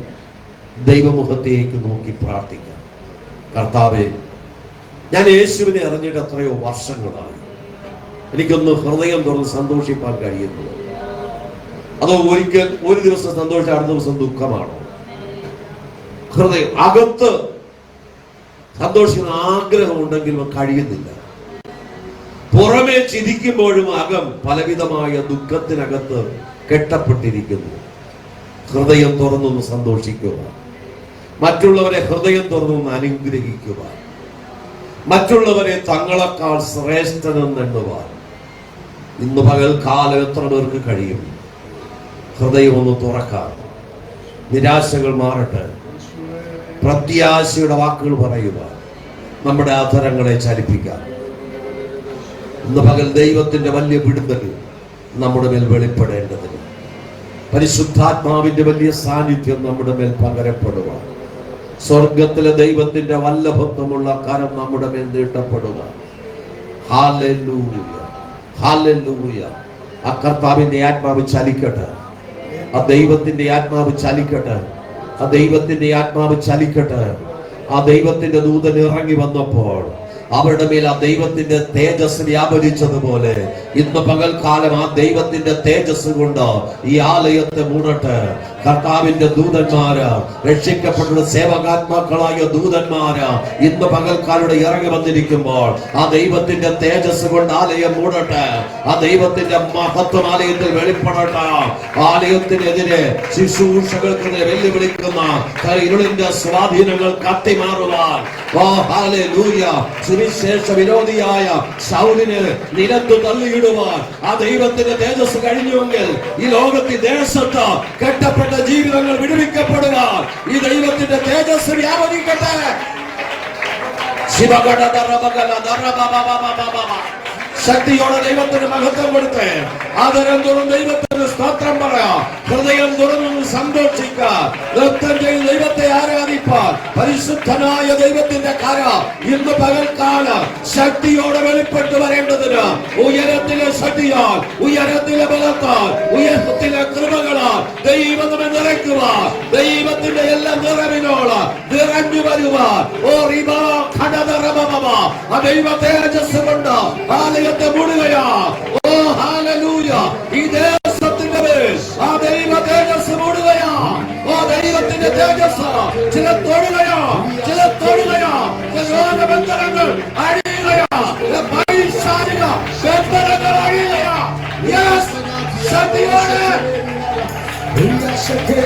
ദൈവമുഖത്തേക്ക് നോക്കി പ്രാർത്ഥിക്കാം. കർത്താവേ, ഞാൻ യേശുവിനെ അറിഞ്ഞിട്ട് എത്രയോ വർഷങ്ങളായി. എനിക്കൊന്ന് ഹൃദയം തുറന്ന് സന്തോഷിപ്പാൻ കഴിയുന്നു. അതോ ഒരിക്കൽ ഒരു ദിവസം സന്തോഷം, അടുത്ത ദിവസം ദുഃഖമാണോ? ഹൃദയം അകത്ത് സന്തോഷിക്കുന്ന ആഗ്രഹമുണ്ടെങ്കിൽ കഴിയുന്നില്ല. പുറമെ ചിരിക്കുമ്പോഴും അകം പലവിധമായ ദുഃഖത്തിനകത്ത് കെട്ടപ്പെട്ടിരിക്കുന്നു. ഹൃദയം തുറന്നൊന്ന് സന്തോഷിക്കുക, മറ്റുള്ളവരെ ഹൃദയം തുറന്നൊന്ന് അനുഗ്രഹിക്കുക, മറ്റുള്ളവരെ തങ്ങളെക്കാൾ ശ്രേഷ്ഠനെന്നുവാൻ ഇന്ന് പകൽക്കാലം എത്ര പേർക്ക് കഴിയും? ഹൃദയം ഒന്ന് തുറക്കാം. നിരാശകൾ മാറട്ടെ. പ്രത്യാശയുടെ വാക്കുകൾ പറയുക. നമ്മുടെ അധരങ്ങളെ ചലിപ്പിക്കാം. ഇന്ന് പകൽ ദൈവത്തിന്റെ വലിയ വിടുതൽ നമ്മുടെ മേൽ വെളിപ്പെടേണ്ടതിന്, പരിശുദ്ധാത്മാവിന്റെ വലിയ സാന്നിധ്യം നമ്മുടെ മേൽ പകരപ്പെടുക, സ്വർഗത്തിലെ ദൈവത്തിന്റെ വല്ലഭത്വമുള്ള കരം നമ്മുടെ മേൽ നീട്ടപ്പെടുക. Hallelujah, hallelujah. ആ കർത്താവിന്റെ ആത്മാവ് ചലിക്കട്ടെ. ആ ദൈവത്തിന്റെ ആത്മാവ് ചലിക്കട്ടെ. ആ ദൈവത്തിന്റെ ആത്മാവ് ചലിക്കട്ടെ. ആ ദൈവത്തിന്റെ ദൂതൻ ഇറങ്ങി വന്നപ്പോൾ അവരുടെ മേൽ ആ ദൈവത്തിന്റെ തേജസ് വ്യാപരിച്ചതുപോലെ ഇന്ന് പകൽക്കാലം ആ ദൈവത്തിന്റെ തേജസ് കൊണ്ട് ഈ ആലയത്തെ മൂടട്ടെ. കർത്താവിന്റെ ദൂതന്മാര്, രക്ഷിക്കപ്പെട്ട സേവകാത്മാക്കളായ ദൂതന്മാര് ഇന്ന് പകൽക്കാലം ഇറങ്ങി വന്നിരിക്കുമ്പോൾ ആ ദൈവത്തിന്റെ തേജസ് കൊണ്ട് ആലയം മൂടട്ടെ. ആ ദൈവത്തിന്റെ മഹത്വം ആലയത്തിൽ വെളിപ്പെടട്ടെ. ആലയത്തിനെതിരെ ശുശ്രൂഷകൾക്കെതിരെ വെല്ലുവിളിക്കുന്ന ഇരുളിന്റെ സ്വാധീനങ്ങൾ കത്തിമാറുവാൻ സുവിശേഷ വിരോധിയായ ശൗലിനെ നിലത്തു തള്ളിയിടുവാൻ ബലപ്പെടുവാൻ ആ ദൈവത്തിന്റെ തേജസ് കഴിഞ്ഞുവെങ്കിൽ ഈ ലോകത്തിൽ ദേശത്ത് കെട്ടപ്പെട്ട ജീവിതങ്ങൾ വിടുവിക്കപ്പെടുക. ഈ ദൈവത്തിന്റെ തേജസ് വ്യാപരിക്കട്ടെ. ശക്തിയോടെ ദൈവത്തിന് മഹത്വം കൊടുത്ത് ആദരം തുറന്ന് ദൈവത്തിന് സ്തോത്രം പറയാം. ഹൃദയം തുറന്നു സന്തോഷിക്കാം. നൃത്തം ചെയ്ത് ദൈവത്തെ ആരാധിപ്പാൻ പരിശുദ്ധനായ ദൈവത്തിന്റെ കര ഇന്ന് പകൽക്കാലം ശക്തിയോടെ വെളിപ്പെട്ടു വരേണ്ടതിന് ഉയരത്തിലെ ശക്തിയാൽ, ഉയരത്തിലെ ബലത്താൽ, ഉയരത്തിലെ കൃപകളാൽ ദൈവം നമ്മെ നിറയ്ക്കുവാൻ, ദൈവത്തിന്റെ എല്ലാ നിറവിനോട് നിറഞ്ഞു വരുവാൻ ആ ദൈവ തേജസ് കൊണ്ട് ആലയത്തെ മൂടുകയാ. ഓ ഹല്ലേലൂയ. ഈ ദേശത്തിന്റെ മേൽ ആ ദൈവ തേജസ് മൂടുകയാ. ഓ ദൈവത്തിന്റെ തേജസ് ചില തൊടുകയാ, ചില തൊടുകയാ, രോഗബന്ധനങ്ങൾ അഴിയുകയാ, പൈശാചിക ബന്ധനങ്ങൾ അഴിയുകയാ. യെസ്, ശക്തിയോടെ Jesus.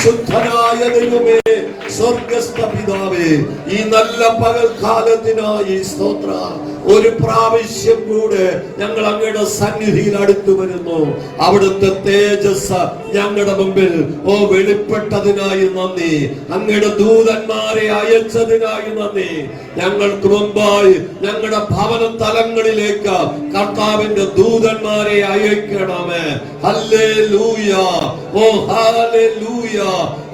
പരിശുദ്ധനായ ദൈവമേ, സ്വർഗസ്ഥ പിതാവേ, ഈ നല്ല പകൽക്കാലത്തിനായി സ്തോത്രം. ഒരു പ്രാവശ്യം കൂടെ ഞങ്ങൾ അങ്ങയുടെ സന്നിധിയിൽ അടുത്തു വരുന്നു. അവിടുത്തെ തേജസ് ഞങ്ങളുടെ മുമ്പിൽ വെളിപ്പെട്ടതിനായി നന്ദി. അങ്ങയുടെ ദൂതന്മാരെ അയച്ചതിനായി നന്ദി. ഞങ്ങൾക്ക് മുമ്പായി ഞങ്ങളുടെ ഭവന തലങ്ങളിലേക്ക് കർത്താവിന്റെ ദൂതന്മാരെ അയക്കണമേ. ഹല്ലേലൂയ, ഓ ഹല്ലേലൂയ.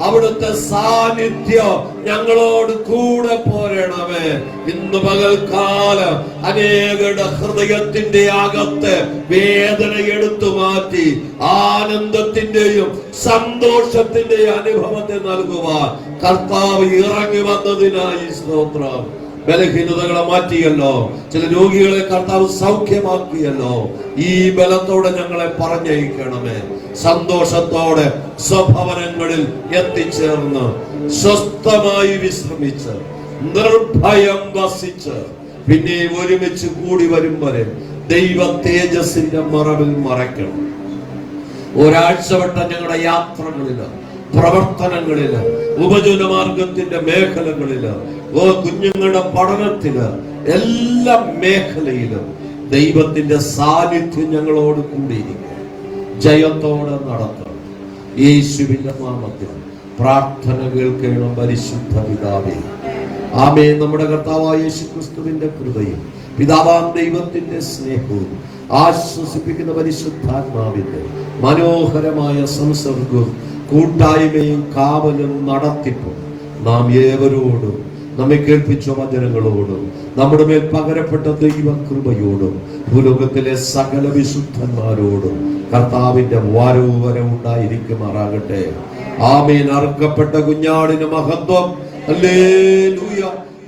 അവിടുത്തെ സാന്നിധ്യം ഞങ്ങളോട് കൂടെ പോരണമേ. ഇന്ന് പകൽക്കാലം അനേകരുടെ ഹൃദയത്തിന്റെ അകത്ത് വേദന എടുത്തു മാറ്റി ആനന്ദത്തിന്റെയും സന്തോഷത്തിന്റെയും അനുഭവത്തെ നൽകുവാൻ കർത്താവ് ഇറങ്ങി വന്നതിനായി സ്തോത്രം. ബലഹീനതകളെ മാറ്റിയല്ലോ, ചില രോഗികളെ കർത്താവ് സൗഖ്യമാക്കിയല്ലോ. ഈ ബലത്തോടെ ഞങ്ങളെ പറഞ്ഞയക്കണമേ. സന്തോഷത്തോടെ സ്വഭവനങ്ങളിൽ എത്തിച്ചേർന്ന് സ്വസ്ഥമായി വിശ്രമിച്ച് നിർഭയം വസിച്ച് പിന്നെ ഒരുമിച്ച് കൂടി വരും വരെ ദൈവ തേജസ്സിന്റെ മറവിൽ മറയ്ക്കണം. ഒരാഴ്ചവട്ടം ഞങ്ങളുടെ യാത്രകളില്, പ്രവർത്തനങ്ങളില്, ഉപജീവന മാർഗത്തിന്റെ മേഖലകളില്, കുഞ്ഞുങ്ങളുടെ പഠനത്തില്, എല്ലാ മേഖലയിലും ദൈവത്തിന്റെ സാന്നിധ്യം ഞങ്ങളോട് കൂടിയിരിക്കും. ജയത്തോടെ നടത്തണം. യേശുവിന്റെ നാമത്തിൽ പ്രാർത്ഥന കേൾക്കണം പരിശുദ്ധ പിതാവേ. ആമേൻ. നമ്മുടെ കർത്താവായ യേശുക്രിസ്തുവിന്റെ കൃപയും പിതാവാം ദൈവത്തിന്റെ സ്നേഹവും ആശ്വസിപ്പിക്കുന്ന പരിശുദ്ധാത്മാവിന്റെ മനോഹരമായ സംസർഗവും കൂട്ടായ്മയും കാവലും നടത്തിപ്പും നാം ഏവരോടും നമ്മെ കേൾപ്പിച്ച വചനങ്ങളോടും നമ്മുടെ മേൽ പകരപ്പെട്ട ദൈവകൃപയോടും ഭൂലോകത്തിലെ സകല വിശുദ്ധന്മാരോടും കർത്താവിന്റെ വരവുണ്ടായിരിക്കുമാറാകട്ടെ. ആമേൻ. അറുക്കപ്പെട്ട കുഞ്ഞാടിന് മഹത്വം. ഹല്ലേലൂയ,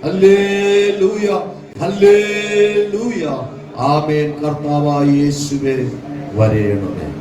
ഹല്ലേലൂയ, ഹല്ലേലൂയ. ആമേൻ. കർത്താവായ യേശുവേ വരേണമേ.